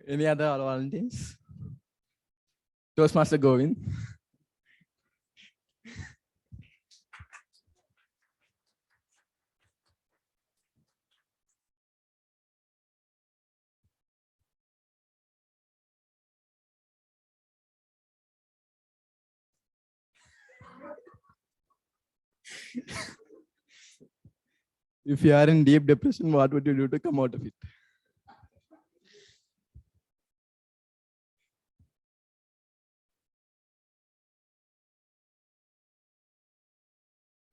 Any other volunteers? Toastmaster Govind. If you are in deep depression, what would you do to come out of it?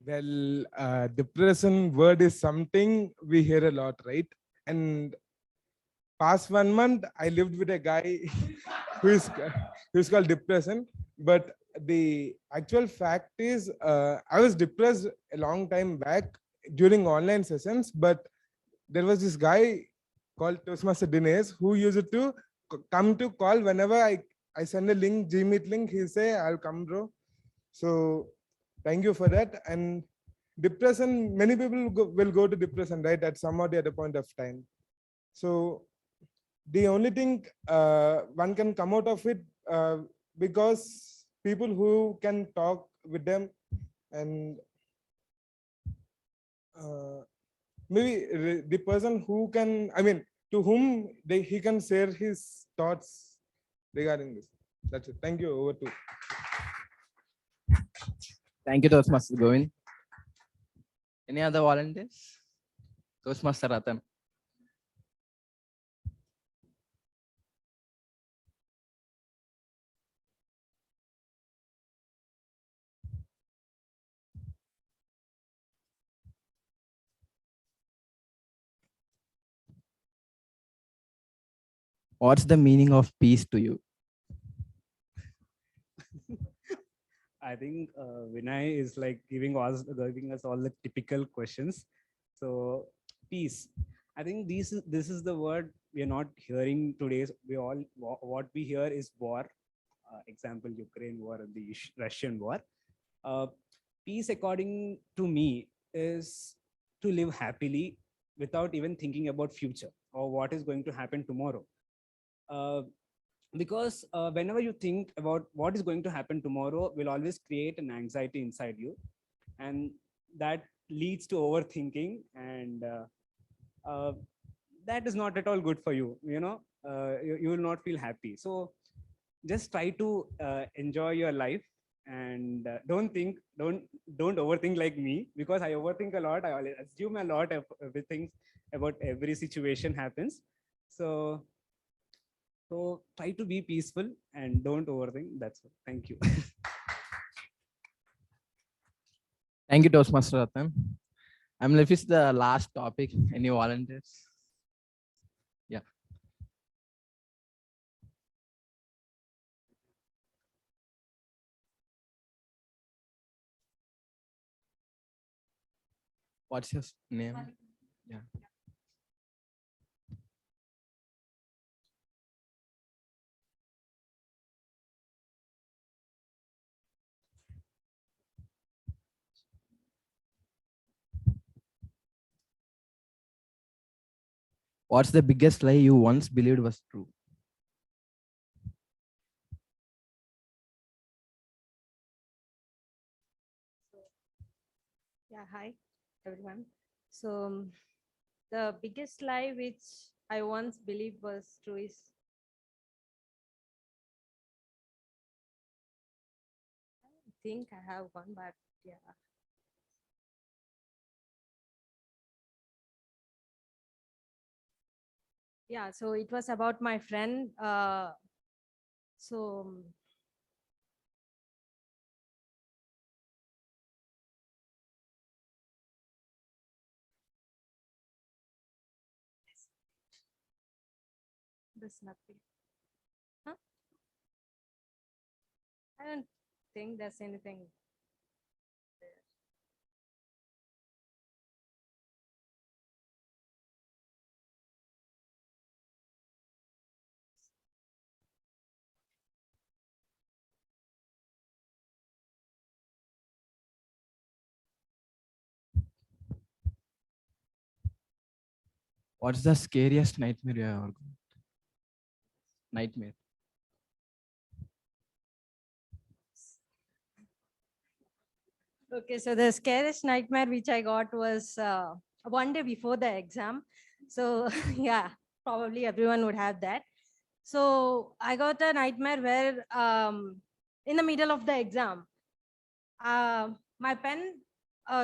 Well, depression word is something we hear a lot, right? And past 1 month, I lived with a guy who's called depression. But the actual fact is, I was depressed a long time back during online sessions. But there was this guy called Toastmaster Dinesh who used to come to call whenever I send a link, Gmeet link. He say, "I'll come, bro." So thank you for that. And depression, many people will go to depression, right, at some or the other point of time. So the only thing one can come out of it, because people who can talk with them, and maybe the person who can, to whom he can share his thoughts regarding this. That's it. Thank you. Over to. Thank you, Toastmaster Govind. Any other volunteers? Toastmaster Ratan. What's the meaning of peace to you? I think Vinay is like giving us all the typical questions. So peace. I think this is the word we are not hearing today. What we hear is war. Example, Ukraine war and the Russian war. Uh, Peace, according to me, is to live happily without even thinking about future or what is going to happen tomorrow. Uh, because whenever you think about what is going to happen tomorrow, will always create an anxiety inside you, and that leads to overthinking, and that is not at all good for you. You will not feel happy. So just try to enjoy your life, and don't overthink like me, because I overthink a lot. I always assume a lot of everything about every situation happens. So try to be peaceful and don't overthink. That's all. Thank you. Thank you, Toastmaster Ratan. I'm left with the last topic. Any volunteers? Yeah. What's your name? Yeah. What's the biggest lie you once believed was true? Yeah, hi everyone. So the biggest lie which I once believed was true is I don't think I have one, but yeah. Yeah, so it was about my friend. So there's nothing. Huh? I don't think there's anything there. What's the scariest nightmare you have ever got? Nightmare. Okay, so the scariest nightmare which I got was one day before the exam. So yeah, probably everyone would have that. So I got a nightmare where in the middle of the exam, my pen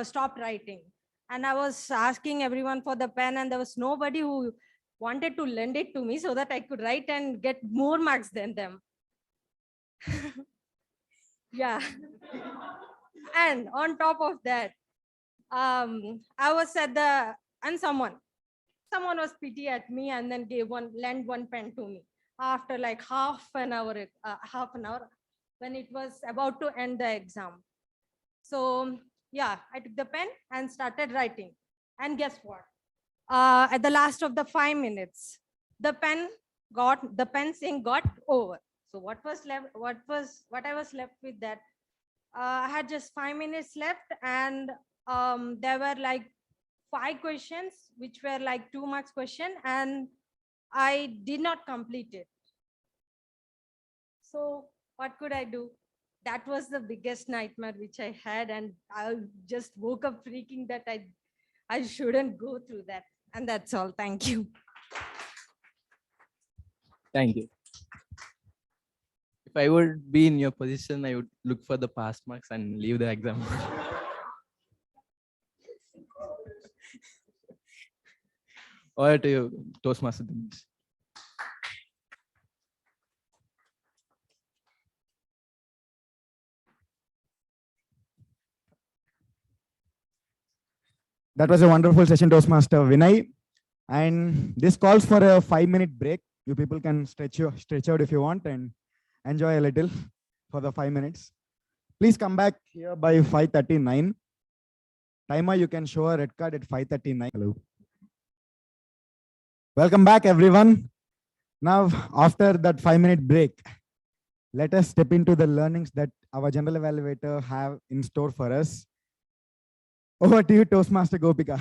stopped writing. And I was asking everyone for the pen, and there was nobody who wanted to lend it to me so that I could write and get more marks than them. Yeah. And on top of that, I was at the, and someone was pity at me and then lend one pen to me after like half an hour when it was about to end the exam. So yeah, I took the pen and started writing. And guess what? At the last of the 5 minutes, the pen saying got over. So what I was left with that, I had just 5 minutes left, and there were like 5 questions which were like 2 marks question, and I did not complete it. So what could I do? That was the biggest nightmare which I had, and I just woke up freaking that I shouldn't go through that. And that's all. Thank you. Thank you. If I would be in your position, I would look for the pass marks and leave the exam. Over to you, Toastmaster Dinesh. That was a wonderful session, Toastmaster Vinay. And this calls for a 5-minute break. You people can stretch out if you want and enjoy a little for the 5 minutes. Please come back here by 5:39. Timer, you can show a red card at 5:39. Hello. Welcome back, everyone. Now, after that 5-minute break, let us step into the learnings that our general evaluator have in store for us. Over to you, Toastmaster Gopika.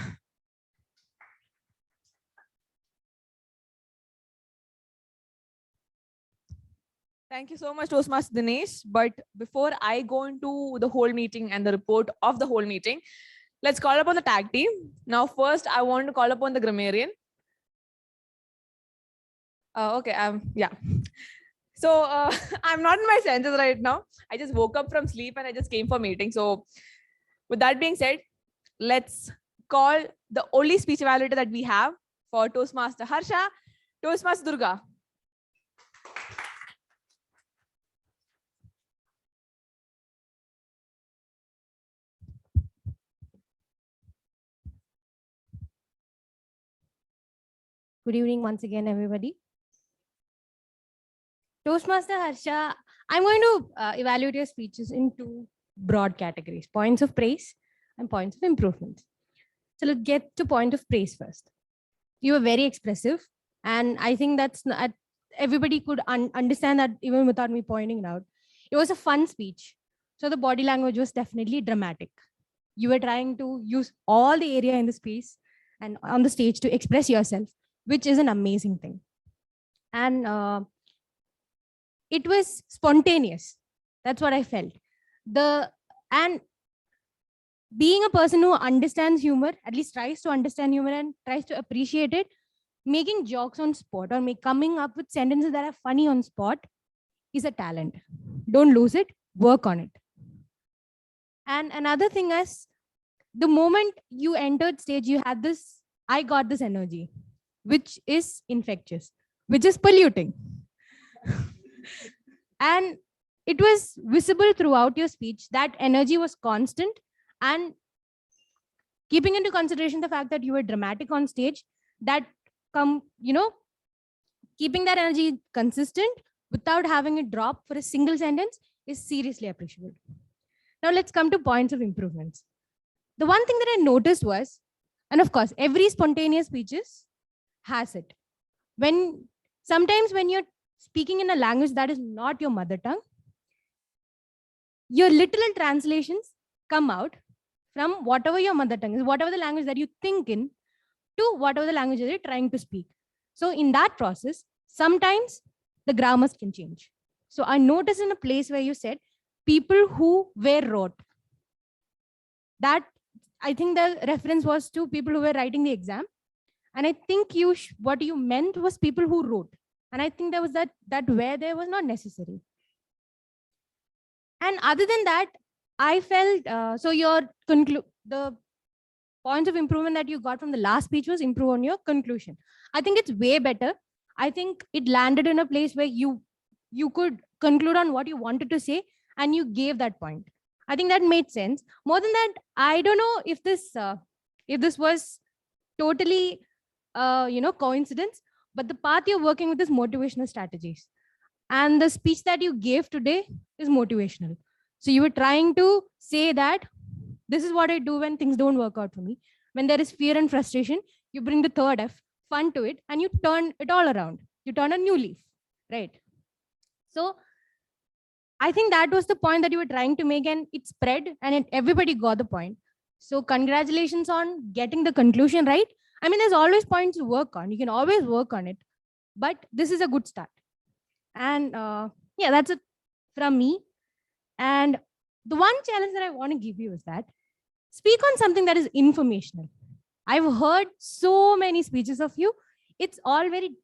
Thank you so much, Toastmaster Dinesh. But before I go into the whole meeting and the report of the whole meeting, let's call upon the tag team. Now, first, I want to call upon the Grammarian. Okay, yeah. So I'm not in my senses right now. I just woke up from sleep and I just came for meeting. So with that being said, let's call the only speech evaluator that we have for Toastmaster Harsha, Toastmaster Durga. Good evening once again, everybody. Toastmaster Harsha, I'm going to evaluate your speeches in two broad categories, points of praise and points of improvement. So let's get to point of praise first. You were very expressive, and I think that's not, everybody could understand that even without me pointing it out. It was a fun speech. So the body language was definitely dramatic. You were trying to use all the area in the space and on the stage to express yourself, which is an amazing thing. And it was spontaneous. That's what I felt. And being a person who understands humor, at least tries to understand humor and tries to appreciate it, making jokes on spot or coming up with sentences that are funny on spot is a talent. Don't lose it, work on it. And another thing is, the moment you entered stage, you had this, I got this energy, which is infectious, which is polluting. And it was visible throughout your speech. That energy was constant, and keeping into consideration the fact that you were dramatic on stage, that keeping that energy consistent without having it drop for a single sentence is seriously appreciable. Now let's come to points of improvements. The one thing that I noticed was, and of course, every spontaneous speeches has it. Sometimes when you're speaking in a language that is not your mother tongue, your literal translations come out from whatever your mother tongue is, whatever the language that you think in, to whatever the language that you're trying to speak. So in that process, sometimes the grammars can change. So I noticed in a place where you said people who were wrote, that I think the reference was to people who were writing the exam. And I think what you meant was people who wrote. And I think there was that where there was not necessary. And other than that, I felt, so the points of improvement that you got from the last speech was improve on your conclusion. I think it's way better. I think it landed in a place where you could conclude on what you wanted to say and you gave that point. I think that made sense. More than that, I don't know if this was totally coincidence, but the path you're working with is motivational strategies. And the speech that you gave today is motivational. So you were trying to say that this is what I do when things don't work out for me. When there is fear and frustration, you bring the third F, fun, to it, and you turn it all around. You turn a new leaf, right? So I think that was the point that you were trying to make, and it spread, and everybody got the point. So congratulations on getting the conclusion right. I mean, there's always points to work on. You can always work on it, but this is a good start. And yeah, that's it from me. And the one challenge that I want to give you is that speak on something that is informational. I've heard so many speeches of you. It's all very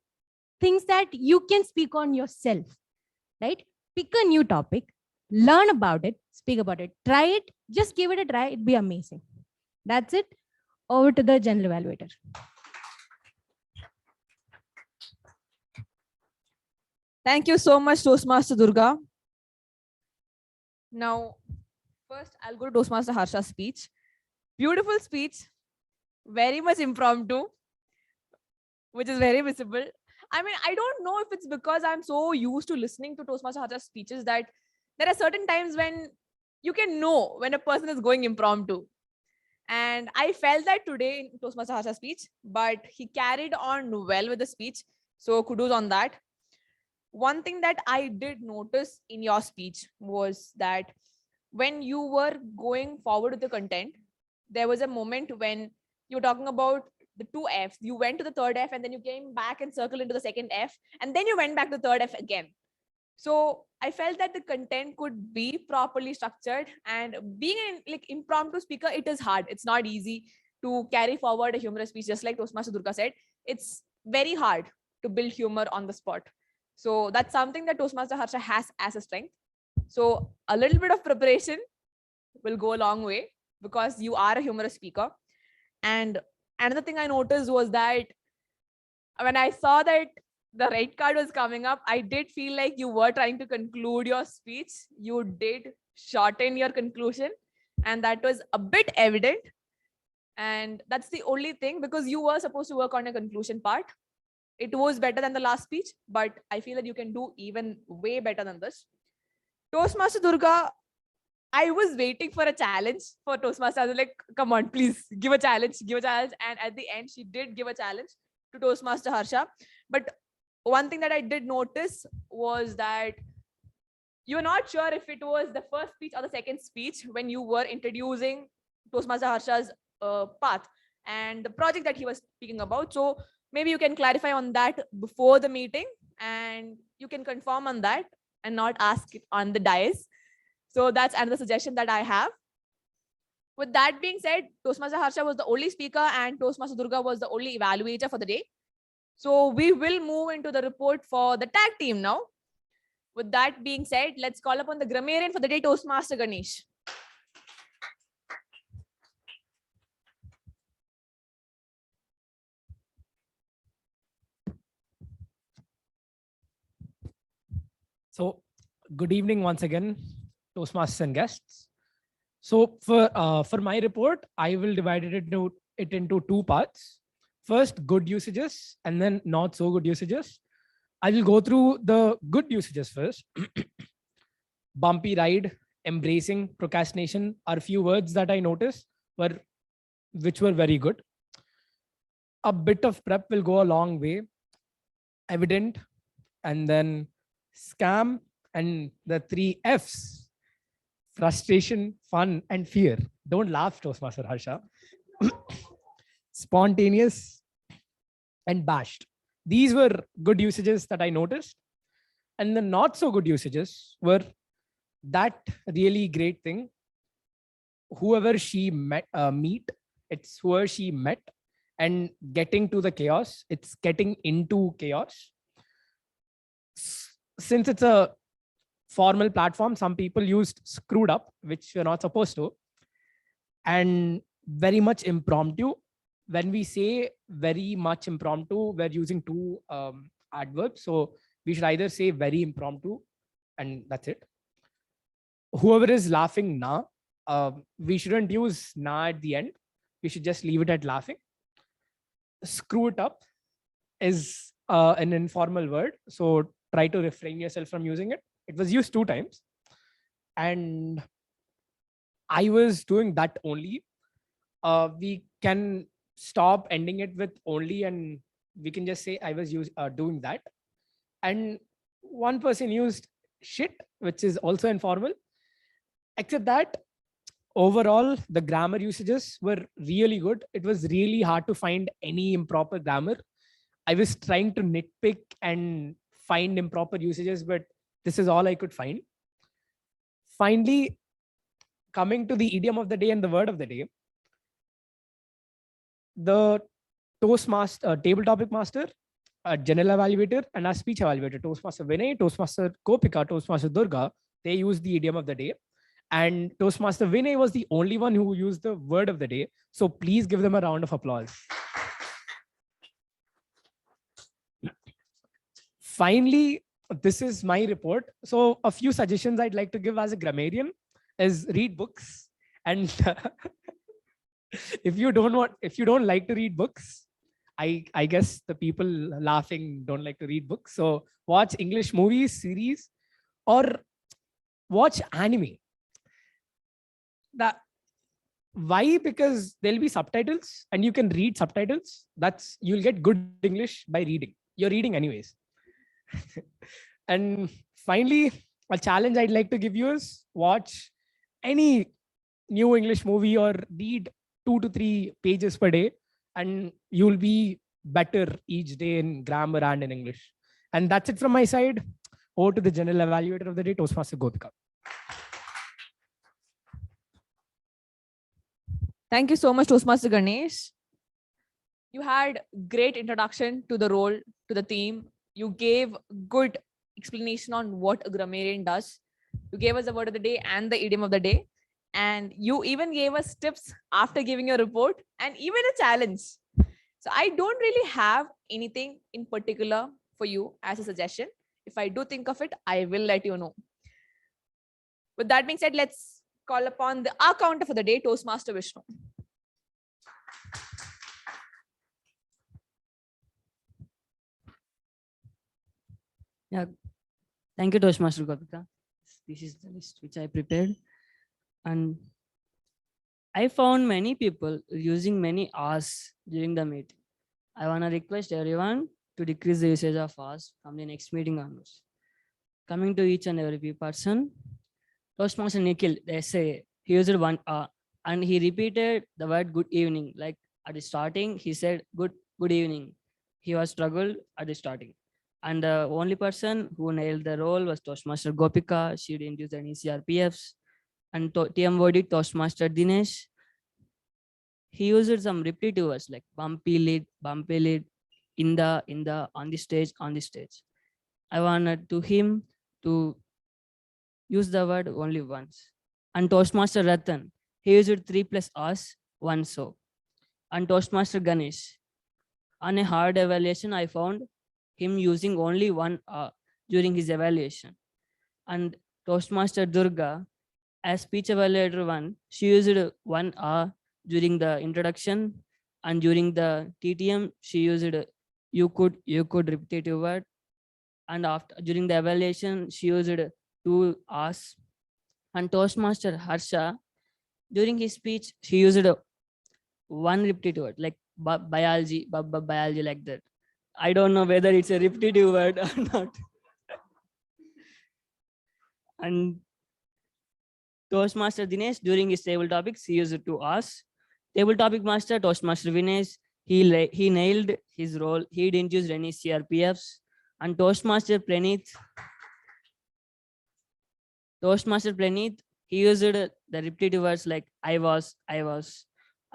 things that you can speak on yourself, right? Pick a new topic, learn about it, speak about it, try it, just give it a try. It'd be amazing. That's it. Over to the general evaluator. Thank you so much, Toastmaster Durga. Now, first I'll go to Toastmaster Harsha's speech. Beautiful speech, very much impromptu, which is very visible. I mean, I don't know if it's because I'm so used to listening to Toastmaster Harsha's speeches that there are certain times when you can know when a person is going impromptu. And I felt that today in Toastmaster Harsha's speech, but he carried on well with the speech. So kudos on that. One thing that I did notice in your speech was that when you were going forward with the content, there was a moment when you were talking about the two Fs. You went to the third F and then you came back and circled into the second F, and then you went back to the third F again. So I felt that the content could be properly structured, and being an like impromptu speaker, it is hard. It's not easy to carry forward a humorous speech. Just like Toastmaster Durga said, it's very hard to build humor on the spot. So that's something that Toastmaster Harsha has as a strength. So a little bit of preparation will go a long way because you are a humorous speaker. And another thing I noticed was that when I saw that the red card was coming up, I did feel like you were trying to conclude your speech. You did shorten your conclusion, and that was a bit evident. And that's the only thing, because you were supposed to work on a conclusion part. It was better than the last speech, but I feel that you can do even way better than this. Toastmaster Durga, I was waiting for a challenge for Toastmaster. I was like, come on, please give a challenge, give a challenge. And at the end, she did give a challenge to Toastmaster Harsha. But one thing that I did notice was that you were not sure if it was the first speech or the second speech when you were introducing Toastmaster Harsha's path and the project that he was speaking about. So maybe you can clarify on that before the meeting, and you can confirm on that and not ask it on the dais. So that's another suggestion that I have. With that being said, Toastmaster Harsha was the only speaker and Toastmaster Durga was the only evaluator for the day. So we will move into the report for the tag team now. With that being said, let's call upon the Grammarian for the day, Toastmaster Ganesh. So good evening once again, Toastmasters and guests. So for my report, I will divide it into two parts. First, good usages, and then not so good usages. I will go through the good usages first. Bumpy ride, embracing, procrastination are a few words that I noticed which were very good. A bit of prep will go a long way. Evident, and then scam, and the three Fs: frustration, fun, and fear. Don't laugh, Toastmaster Harsha. Spontaneous and bashed. These were good usages that I noticed. And the not so good usages were that really great thing. Whoever she meet, it's whoever she met, and getting to the chaos, it's getting into chaos. Since it's a formal platform, some people used screwed up, which you're not supposed to, and very much impromptu. When we say very much impromptu, we're using two adverbs. So we should either say very impromptu, and that's it. Whoever is laughing na, we shouldn't use na at the end. We should just leave it at laughing. Screw it up is an informal word. So try to refrain yourself from using it. It was used 2 times. And I was doing that only. We can stop ending it with only, and we can just say I was doing that. And one person used shit, which is also informal. Except that overall, the grammar usages were really good. It was really hard to find any improper grammar. I was trying to nitpick and find improper usages, but this is all I could find. Finally, coming to the idiom of the day and the word of the day, the Toastmaster, table topic master, a general evaluator, and a speech evaluator, Toastmaster Winnie, Toastmaster Gopika, Toastmaster Durga, they used the idiom of the day. And Toastmaster Vinay was the only one who used the word of the day. So please give them a round of applause. Finally, this is my report. So a few suggestions I'd like to give as a grammarian is read books. And if you don't like to read books, I guess the people laughing don't like to read books. So watch English movies, series, or watch anime. Why? Because there'll be subtitles and you can read subtitles. You'll get good English by reading. You're reading anyways. And finally, a challenge I'd like to give you is watch any new English movie or read 2 to 3 pages per day, and you'll be better each day in grammar and in English. And that's it from my side. Over to the general evaluator of the day, Toastmaster Gopika. Thank you so much, Toastmaster Ganesh. You had great introduction to the role, to the theme. You gave good explanation on what a grammarian does. You gave us the word of the day and the idiom of the day. And you even gave us tips after giving your report and even a challenge. So I don't really have anything in particular for you as a suggestion. If I do think of it, I will let you know. With that being said, let's call upon our counter for the day, Toastmaster Vishnu. Yeah, thank you, Toastmaster Gopika. This is the list which I prepared. And I found many people using many hours during the meeting. I want to request everyone to decrease the usage of hours from the next meeting onwards. Coming to each and every person, Toastmaster Nikhil, they say he used 1 hour and he repeated the word good evening. Like at the starting, he said good evening. He was struggled at the starting. And the only person who nailed the role was Toastmaster Gopika. She didn't use any CRPFs. And TMoD Toastmaster Dinesh, he used some repetitive words like bumpy lid, in the, on the stage. I wanted to him to use the word only once. And Toastmaster Ratan, he used 3 plus us, 1 so. And Toastmaster Ganesh, on a hard evaluation, I found him using only 1 during his evaluation. And Toastmaster Durga, as speech evaluator 1, she used 1 hour during the introduction, and during the TTM, she used you could repetitive word. And after during the evaluation, she used 2 hours. And Toastmaster Harsha, during his speech, she used 1 repetitive word like biology, biology, like that. I don't know whether it's a repetitive word or not. And Toastmaster Dinesh, during his table topics, he used 2 hours. Table topic master, Toastmaster Winnie, he nailed his role. He didn't use any CRPFs. And Toastmaster Praneeth, he used the repetitive words like I was.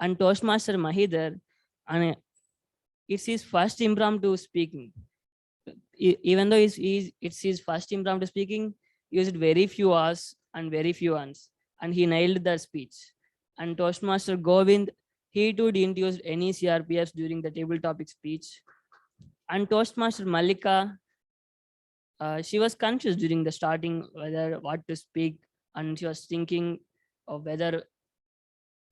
And Toastmaster Mahidhar, and it's his first impromptu speaking. Even though it's his first impromptu speaking, he used very few hours and very few ones, and he nailed the speech. And Toastmaster Govind, he too didn't use any CRPS during the table topic speech. And Toastmaster Malika, she was confused during the starting whether what to speak, and she was thinking of whether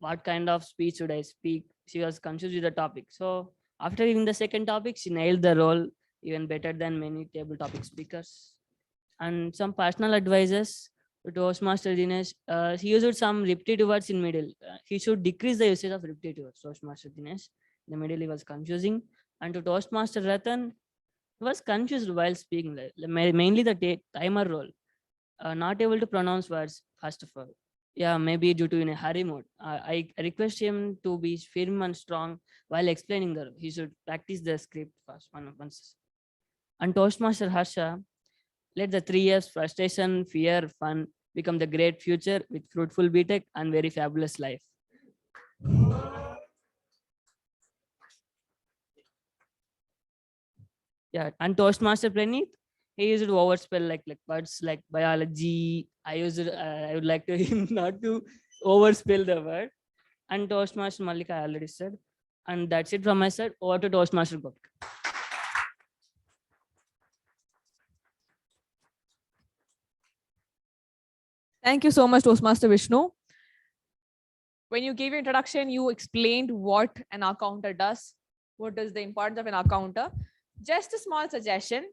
what kind of speech should I speak. She was confused with the topic. So after giving the second topic, she nailed the role even better than many table topic speakers. And some personal advices to Toastmaster Dinesh, he used some repetitive words in middle. He should decrease the usage of repetitive words. Toastmaster Dinesh, in the middle he was confusing. And to Toastmaster Ratan, he was confused while speaking, mainly the timer role, not able to pronounce words first of all. Yeah, maybe due to in a hurry mode. I request him to be firm and strong while explaining the role. He should practice the script first once. And Toastmaster Harsha, let the 3 years frustration, fear, fun become the great future with fruitful BTech and very fabulous life. Yeah, and Toastmaster Praneeth, he used to overspell like words like biology. I would like to him not to overspell the word. And Toastmaster Malika, I already said. And that's it from my side. Over to Toastmaster Gopika. Thank you so much, Toastmaster Vishnu. When you gave your introduction, you explained what an counter does. what is the importance of an accounter. Just a small suggestion.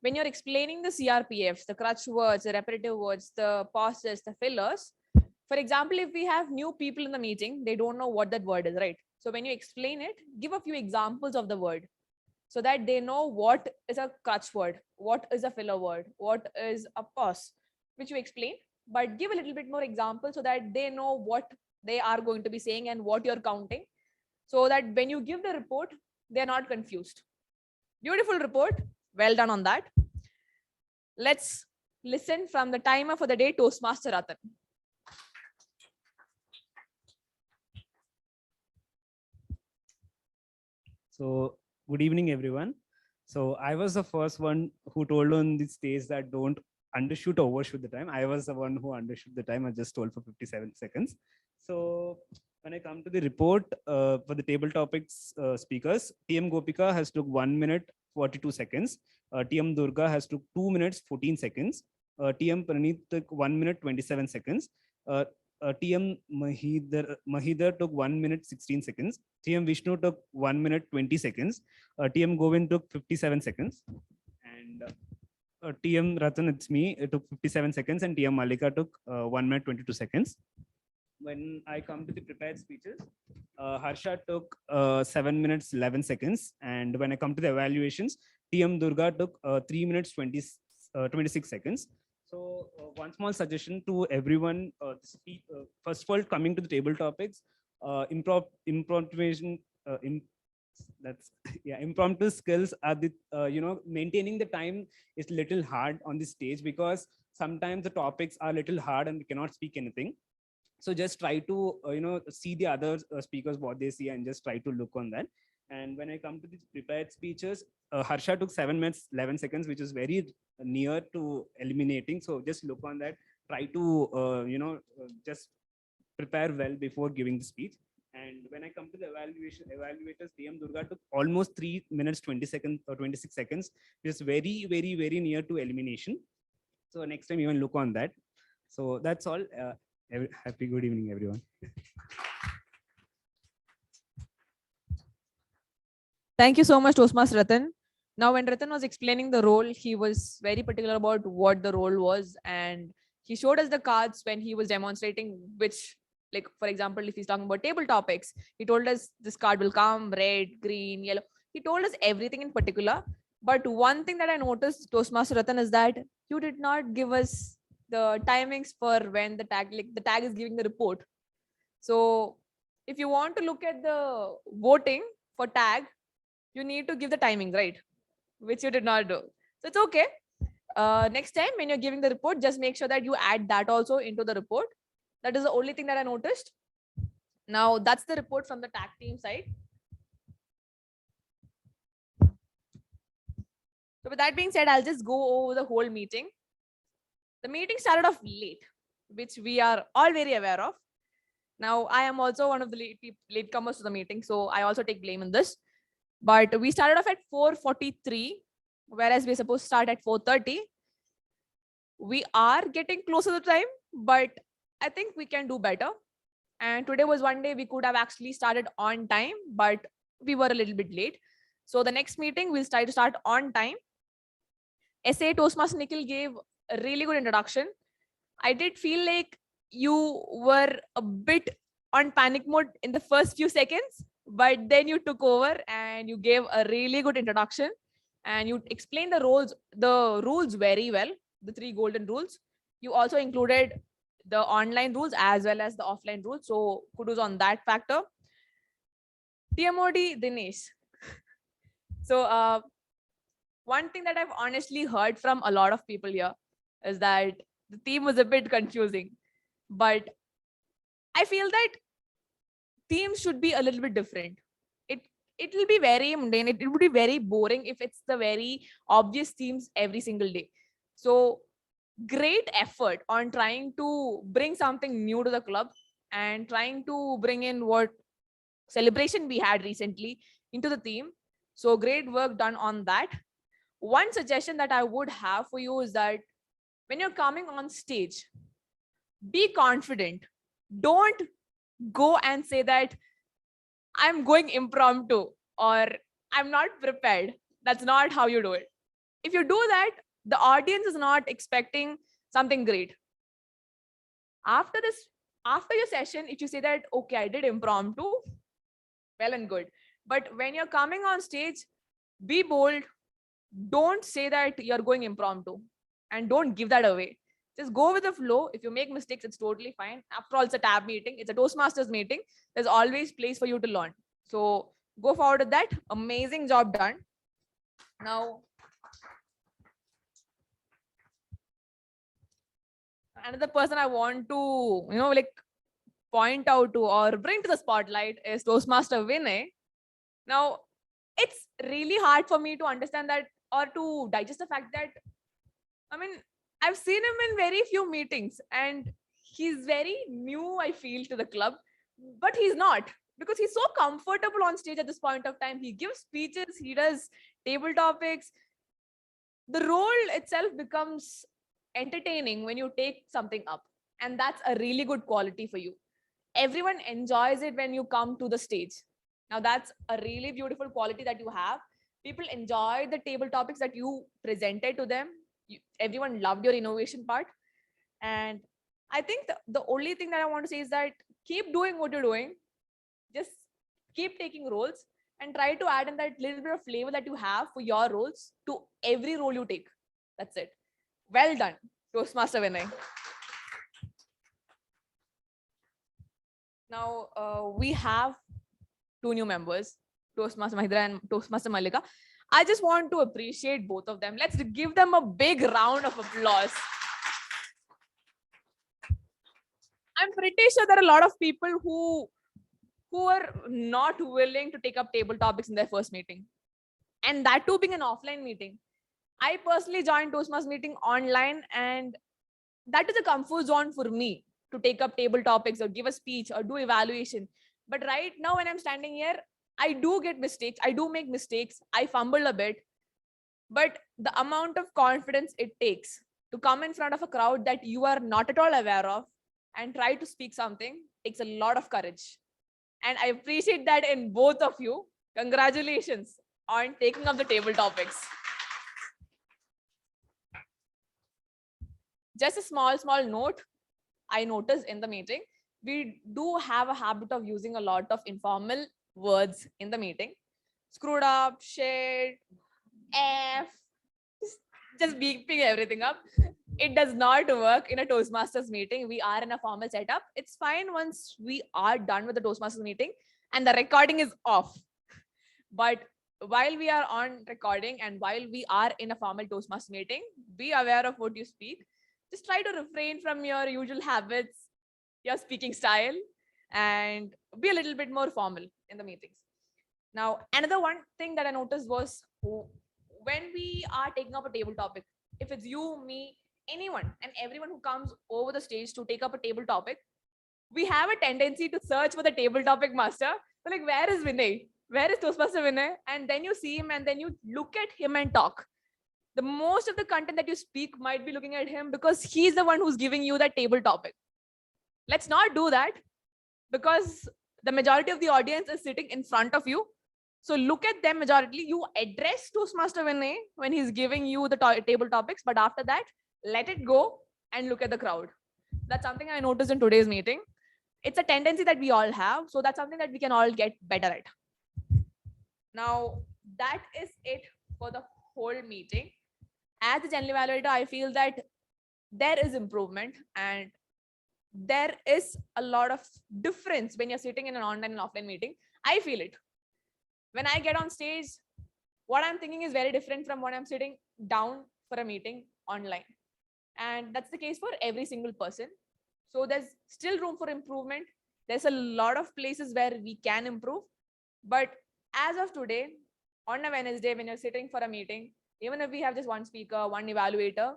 When you're explaining the CRPFs, the crutch words, the repetitive words, the pauses, the fillers, for example, if we have new people in the meeting, they don't know what that word is, right? So when you explain it, give a few examples of the word so that they know what is a crutch word, what is a filler word, what is a pause, which you explain, but give a little bit more example so that they know what they are going to be saying and what you're counting, so that when you give the report, they're not confused. Beautiful report. Well done on that. Let's listen from the timer for the day, Toastmaster Ratan. So good evening, everyone. So I was the first one who told on the stage that don't undershoot or overshoot the time. I was the one who undershoot the time. I just told for 57 seconds. So when I come to the report for the table topics speakers, TM Gopika has took 1 minute 42 seconds. TM Durga has took 2 minutes 14 seconds. TM Praneeth took 1 minute 27 seconds. TM Mahidhar took 1 minute 16 seconds. TM Vishnu took 1 minute 20 seconds. TM Govind took 57 seconds. And TM Ratan, it's me, it took 57 seconds. And TM Malika took 1 minute 22 seconds. When I come to the prepared speeches, Harsha took 7 minutes 11 seconds. And when I come to the evaluations, TM Durga took 3 minutes 26 seconds. So one small suggestion to everyone, first of all, coming to the table topics, improvisation, that's impromptu skills are the maintaining the time is little hard on the stage because sometimes the topics are little hard and we cannot speak anything. So just try to see the other speakers what they see and just try to look on that. And when I come to the prepared speeches, Harsha took 7 minutes 11 seconds, which is very near to eliminating. So just look on that. Try to just prepare well before giving the speech. And when I come to the evaluators, TM Durga took almost 3 minutes 20 seconds or 26 seconds, which is very, very, very near to elimination. So next time even look on that. So that's all. Happy good evening, everyone. Thank you so much, Toastmaster Ratan. Now, when Ratan was explaining the role, he was very particular about what the role was. And he showed us the cards when he was demonstrating which, like, for example, if he's talking about table topics, he told us this card will come, red, green, yellow. He told us everything in particular. But one thing that I noticed, Toastmaster Ratan, is that you did not give us the timings for when the tag is giving the report. So if you want to look at the voting for tag, you need to give the timing, right? Which you did not do. So it's okay. Next time when you're giving the report, just make sure that you add that also into the report. That is the only thing that I noticed. Now that's the report from the tag team side. So with that being said, I'll just go over the whole meeting. The meeting started off late, which we are all very aware of. Now I am also one of the latecomers to the meeting, so I also take blame in this. But we started off at 4:43, whereas we're supposed to start at 4:30. We are getting close to the time, but I think we can do better. And today was one day we could have actually started on time, but we were a little bit late. So the next meeting, we'll try to start on time. SA Toastmaster Nikhil gave a really good introduction. I did feel like you were a bit on panic mode in the first few seconds, but then you took over and you gave a really good introduction and you explained the rules very well, the 3 golden rules. You also included the online rules as well as the offline rules. So kudos on that factor. TMoD Dinesh. So one thing that I've honestly heard from a lot of people here is that the theme was a bit confusing, but I feel that themes should be a little bit different. It will be very mundane. It would be very boring if it's the very obvious themes every single day. So great effort on trying to bring something new to the club and trying to bring in what celebration we had recently into the theme. So great work done on that. One suggestion that I would have for you is that when you're coming on stage, be confident. Don't go and say that I'm going impromptu or I'm not prepared. That's not how you do it. If you do that, the audience is not expecting something great. After this, after your session, if you say that, okay, I did impromptu, well and good. But when you're coming on stage, be bold. Don't say that you're going impromptu and don't give that away. Just go with the flow. If you make mistakes, it's totally fine. After all, it's a tab meeting. It's a Toastmasters meeting. There's always place for you to learn. So go forward with that. Amazing job done. Now, another person I want to, like point out to or bring to the spotlight is Toastmaster Winnie. Now, it's really hard for me to understand that or to digest the fact that, I mean, I've seen him in very few meetings and he's very new, I feel, to the club, but he's not, because he's so comfortable on stage at this point of time. He gives speeches, he does table topics. The role itself becomes entertaining when you take something up, and that's a really good quality for you. Everyone enjoys it when you come to the stage. Now that's a really beautiful quality that you have. People enjoy the table topics that you presented to them. Everyone loved your innovation part. And I think the only thing that I want to say is that keep doing what you're doing. Just keep taking roles and try to add in that little bit of flavor that you have for your roles to every role you take. That's it. Well done, Toastmaster Vinay. Now we have two new members, Toastmaster Mahindra and Toastmaster Malika. I just want to appreciate both of them. Let's give them a big round of applause. I'm pretty sure there are a lot of people who are not willing to take up table topics in their first meeting. And that too being an offline meeting. I personally joined Toastmasters meeting online, and that is a comfort zone for me to take up table topics or give a speech or do evaluation. But right now when I'm standing here, I do get mistakes. I do make mistakes. I fumble a bit. But the amount of confidence it takes to come in front of a crowd that you are not at all aware of and try to speak something takes a lot of courage. And I appreciate that in both of you. Congratulations on taking up the table topics. Just a small note I noticed in the meeting. We do have a habit of using a lot of informal words in the meeting. Screwed up, shit, F, just beeping everything up. It does not work in a Toastmasters meeting. We are in a formal setup. It's fine once we are done with the Toastmasters meeting and the recording is off. But while we are on recording and while we are in a formal Toastmasters meeting, be aware of what you speak. Just try to refrain from your usual habits, your speaking style, and be a little bit more formal in the meetings. Now, another one thing that I noticed was when we are taking up a table topic, if it's you, me, anyone, and everyone who comes over the stage to take up a table topic, we have a tendency to search for the table topic master. So like, where is Vinay? Where is Toastmaster Vinay? And then you see him and then you look at him and talk. The most of the content that you speak might be looking at him because he's the one who's giving you that table topic. Let's not do that, because the majority of the audience is sitting in front of you. So look at them majorly. You address Toastmaster Winnie when he's giving you the table topics, but after that, let it go and look at the crowd. That's something I noticed in today's meeting. It's a tendency that we all have. So that's something that we can all get better at. Now, that is it for the whole meeting. As a general evaluator, I feel that there is improvement and there is a lot of difference when you're sitting in an online and offline meeting. I feel it. When I get on stage, what I'm thinking is very different from what I'm sitting down for a meeting online. And that's the case for every single person. So there's still room for improvement. There's a lot of places where we can improve. But as of today, on a Wednesday, when you're sitting for a meeting, even if we have just one speaker, one evaluator,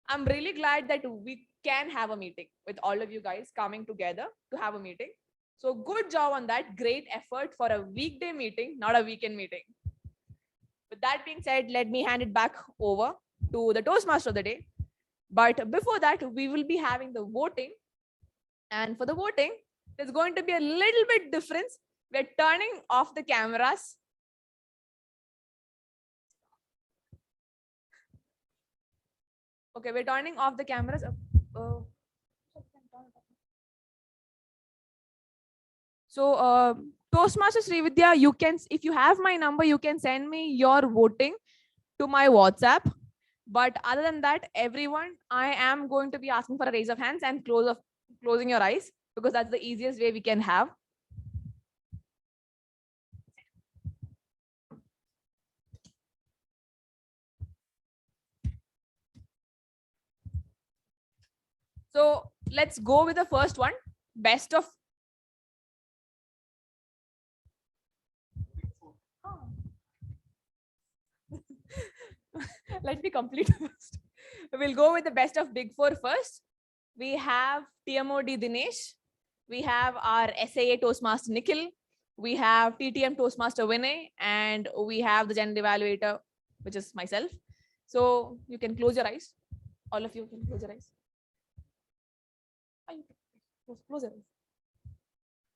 I'm really glad that we can have a meeting with all of you guys coming together to have a meeting. So good job on that. Great effort for a weekday meeting, not a weekend meeting. With that being said, let me hand it back over to the Toastmaster of the day. But before that, we will be having the voting. And for the voting, there's going to be a little bit difference. We're turning off the cameras Okay, we're turning off the cameras. So, Toastmaster Srividya, you can, if you have my number, you can send me your voting to my WhatsApp. But other than that, everyone, I am going to be asking for a raise of hands and closing your eyes, because that's the easiest way we can have. So let's go with the first one. Best of. Let me complete first. We'll go with the best of Big Four first. We have TMoD Dinesh. We have our SAA Toastmaster Nikhil. We have TTM Toastmaster Winnie, and we have the General Evaluator, which is myself. So you can close your eyes. All of you can close your eyes. Close your eyes.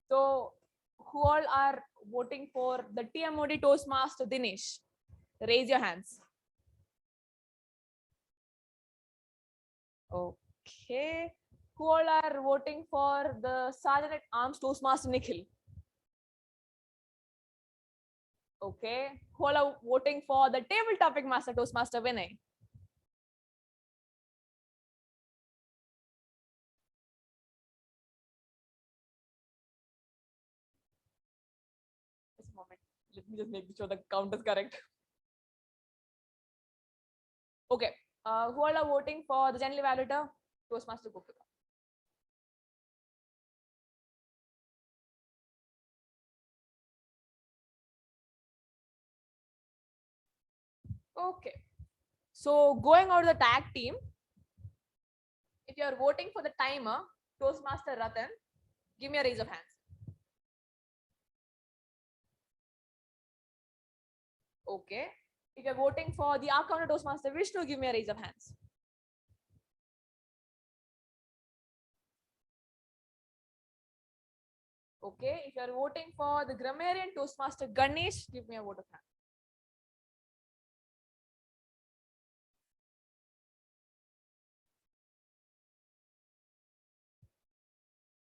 So who all are voting for the TMoD Toastmaster Dinesh? Raise your hands. Okay. Who all are voting for the Sergeant at Arms Toastmaster Nikhil? Okay. Who all are voting for the Table Topic Master Toastmaster Vinay? Just a moment. Let me just make sure the count is correct. Okay. Who all are voting for the General Evaluator Toastmaster Gopika? Okay. So going out of the tag team, if you are voting for the timer, Toastmaster Ratan, give me a raise of hands. Okay. If you're voting for the Arc Counter Toastmaster Vishnu, give me a raise of hands. Okay. If you're voting for the Grammarian Toastmaster Ganesh, give me a vote of hands.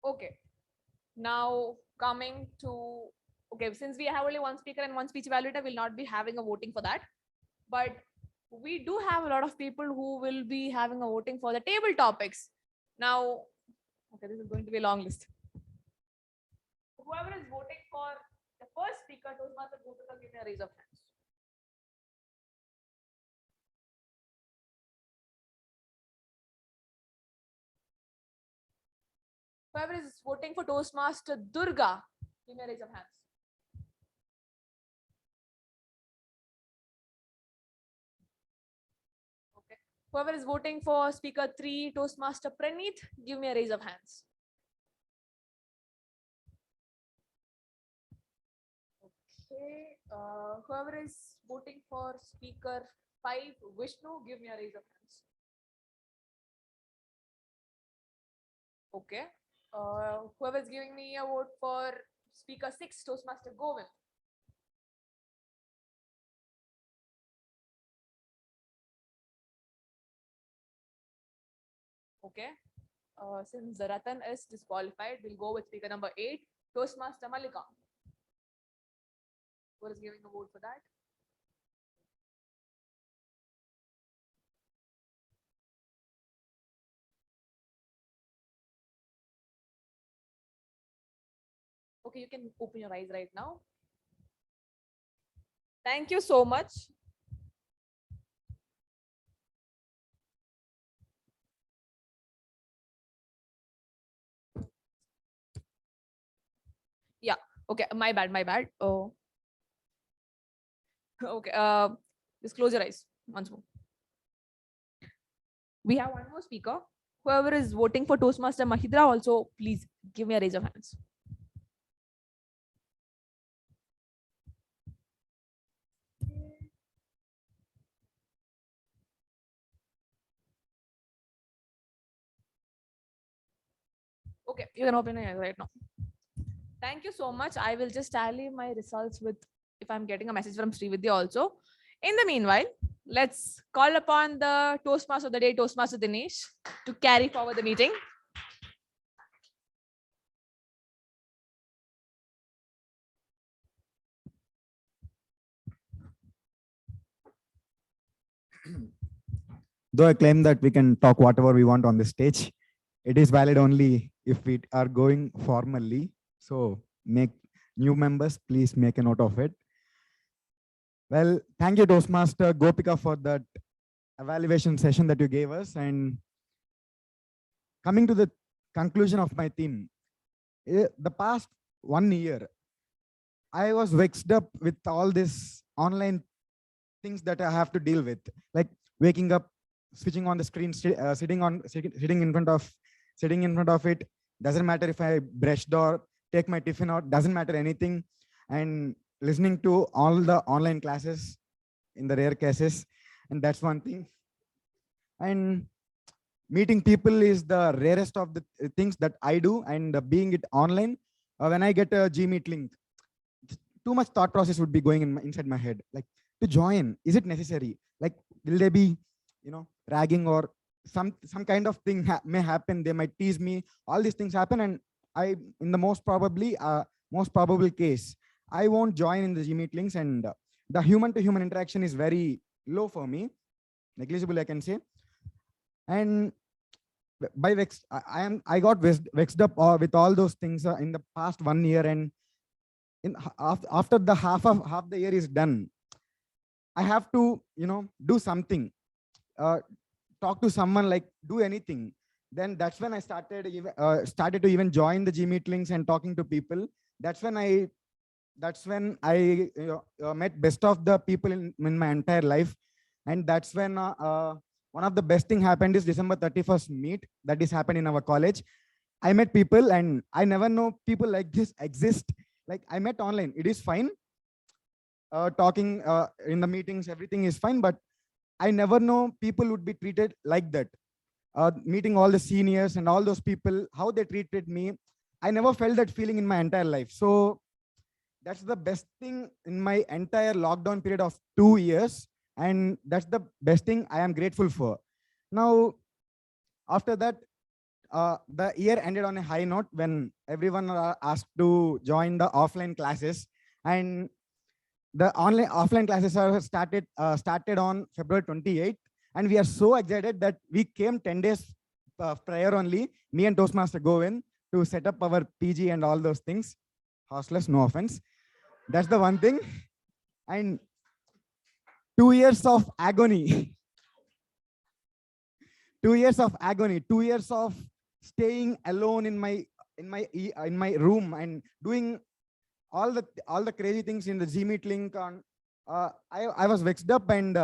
Okay. Now coming to, okay, since we have only one speaker and one speech evaluator, we'll not be having a voting for that. But we do have a lot of people who will be having a voting for the table topics. Now, okay, this is going to be a long list. Whoever is voting for the first speaker, Toastmaster Gopika, give me a raise of hands. Whoever is voting for Toastmaster Durga, give me a raise of hands. Okay. Whoever is voting for Speaker 3, Toastmaster Praneeth, give me a raise of hands. Okay. Whoever is voting for Speaker 5, Vishnu, give me a raise of hands. Okay. Whoever is giving me a vote for Speaker 6, Toastmaster Govind. Okay. Since Ratan is disqualified, we'll go with speaker number 8, Toastmaster Malika. Who is giving a vote for that? Okay, you can open your eyes right now. Thank you so much. Yeah. Okay. My bad. My bad. Oh. Okay. Just close your eyes once more. We have one more speaker. Whoever is voting for Toastmaster Mahindra, also please give me a raise of hands. Okay, you can open your eyes right now. Thank you so much. I will just tally my results with if I'm getting a message from Srividya also. In the meanwhile, let's call upon the Toastmaster of the day, Toastmaster Dinesh, to carry forward the meeting. Though I claim that we can talk whatever we want on the stage, it is valid only if we are going formally. So make new members, please make a note of it. Well, thank you, Toastmaster Gopika, for that evaluation session that you gave us. And coming to the conclusion of my theme, the past 1 year, I was vexed up with all this online things that I have to deal with, like waking up, switching on the screen, sitting in front of it. Doesn't matter if I brushed or take my tiffin out, doesn't matter anything. And listening to all the online classes in the rare cases. And that's one thing. And meeting people is the rarest of the things that I do. And being it online, when I get a Gmeet link, too much thought process would be going inside my head. Like, to join, is it necessary? Like, will they be, ragging or some kind of thing may happen? They might tease me. All these things happen, and I, in the most probable case, I won't join in the Gmeet links, and the human-to-human interaction is very low for me, negligible, I can say. And by I got vexed up with all those things in the past 1 year, and after the half the year is done, I have to, do something, talk to someone, like do anything. Then that's when I started to even join the Gmeet links and talking to people. That's when I met best of the people in my entire life. And that's when one of the best thing happened is December 31st meet that is happened in our college. I met people, and I never know people like this exist. Like, I met online, it is fine. Talking in the meetings, everything is fine, but I never know people would be treated like that. Meeting all the seniors and all those people, how they treated me, I never felt that feeling in my entire life. So that's the best thing in my entire lockdown period of 2 years. And that's the best thing I am grateful for. Now, after that, the year ended on a high note when everyone asked to join the offline classes. And the offline classes are started on February 28th. And we are so excited that we came 10 days prior only, me and Toastmaster Govind, to set up our PG and all those things. Hostless, no offense. That's the one thing. And 2 years of agony. 2 years of agony, 2 years of staying alone in my room and doing all the crazy things in the Gmeet link. On I was vexed up, and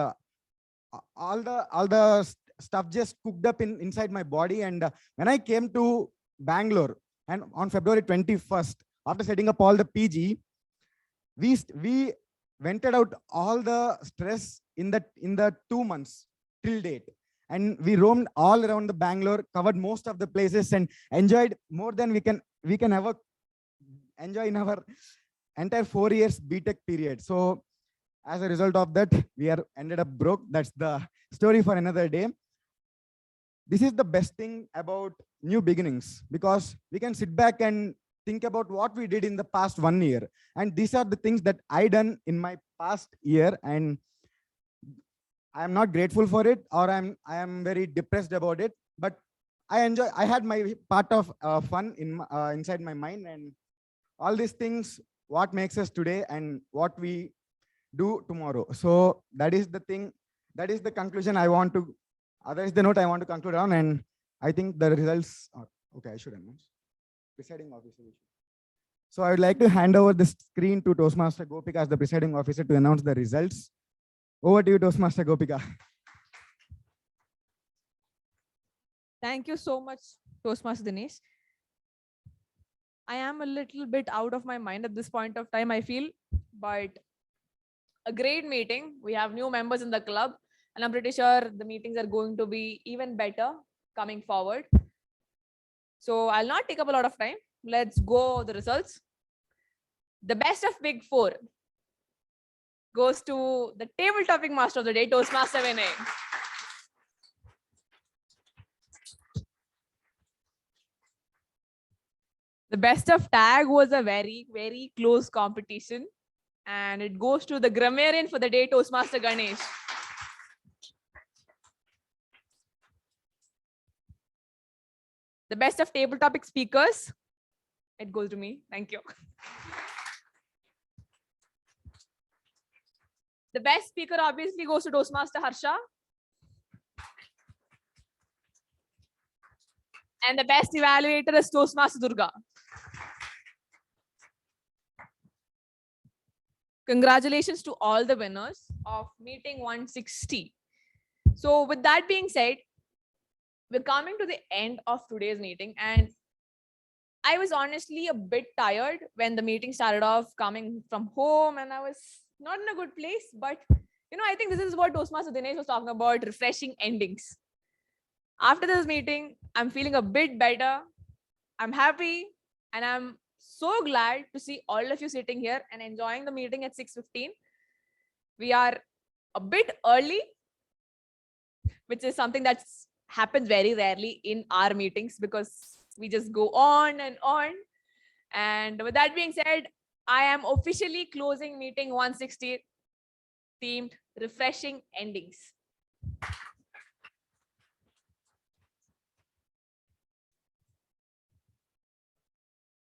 all the stuff just cooked up inside my body. And when I came to Bangalore, and on February 21st, after setting up all the PG, we vented out all the stress in the 2 months till date. And we roamed all around the Bangalore, covered most of the places, and enjoyed more than we can ever enjoy in our entire 4 years BTech period. So as a result of that, we are ended up broke. That's the story for another day. This is the best thing about new beginnings, because we can sit back and think about what we did in the past 1 year. And these are the things that I done in my past year, and I am not grateful for it, or I am very depressed about it. But I had my part of fun inside my mind, and all these things, what makes us today and what we do tomorrow. So that is the thing. That is the conclusion I want to. That is the note I want to conclude on. And I think the results. Okay, I should announce. Presiding officer. So I would like to hand over the screen to Toastmaster Gopika as the presiding officer to announce the results. Over to you, Toastmaster Gopika. Thank you so much, Toastmaster Dinesh. I am a little bit out of my mind at this point of time, I feel, but a great meeting. We have new members in the club, and I'm pretty sure the meetings are going to be even better coming forward. So I'll not take up a lot of time. Let's go the results. The best of Big Four. goes to the table topic master of the day, Toastmaster Winnie. The best of tag was a very, very close competition. And it goes to the Grammarian for the day, Toastmaster Ganesh. The best of table topic speakers, it goes to me. Thank you. The best speaker obviously goes to Toastmaster Harsha. And the best evaluator is Toastmaster Durga. Congratulations to all the winners of meeting 160. So with that being said, we're coming to the end of today's meeting, and I was honestly a bit tired when the meeting started off, coming from home, and I was not in a good place. But I think this is what Toastmaster Dinesh was talking about, refreshing endings. After this meeting, I'm feeling a bit better. I'm happy, and I'm so glad to see all of you sitting here and enjoying the meeting at 6:15. We are a bit early, which is something that happens very rarely in our meetings because we just go on and on. And with that being said, I am officially closing meeting 160 themed refreshing endings.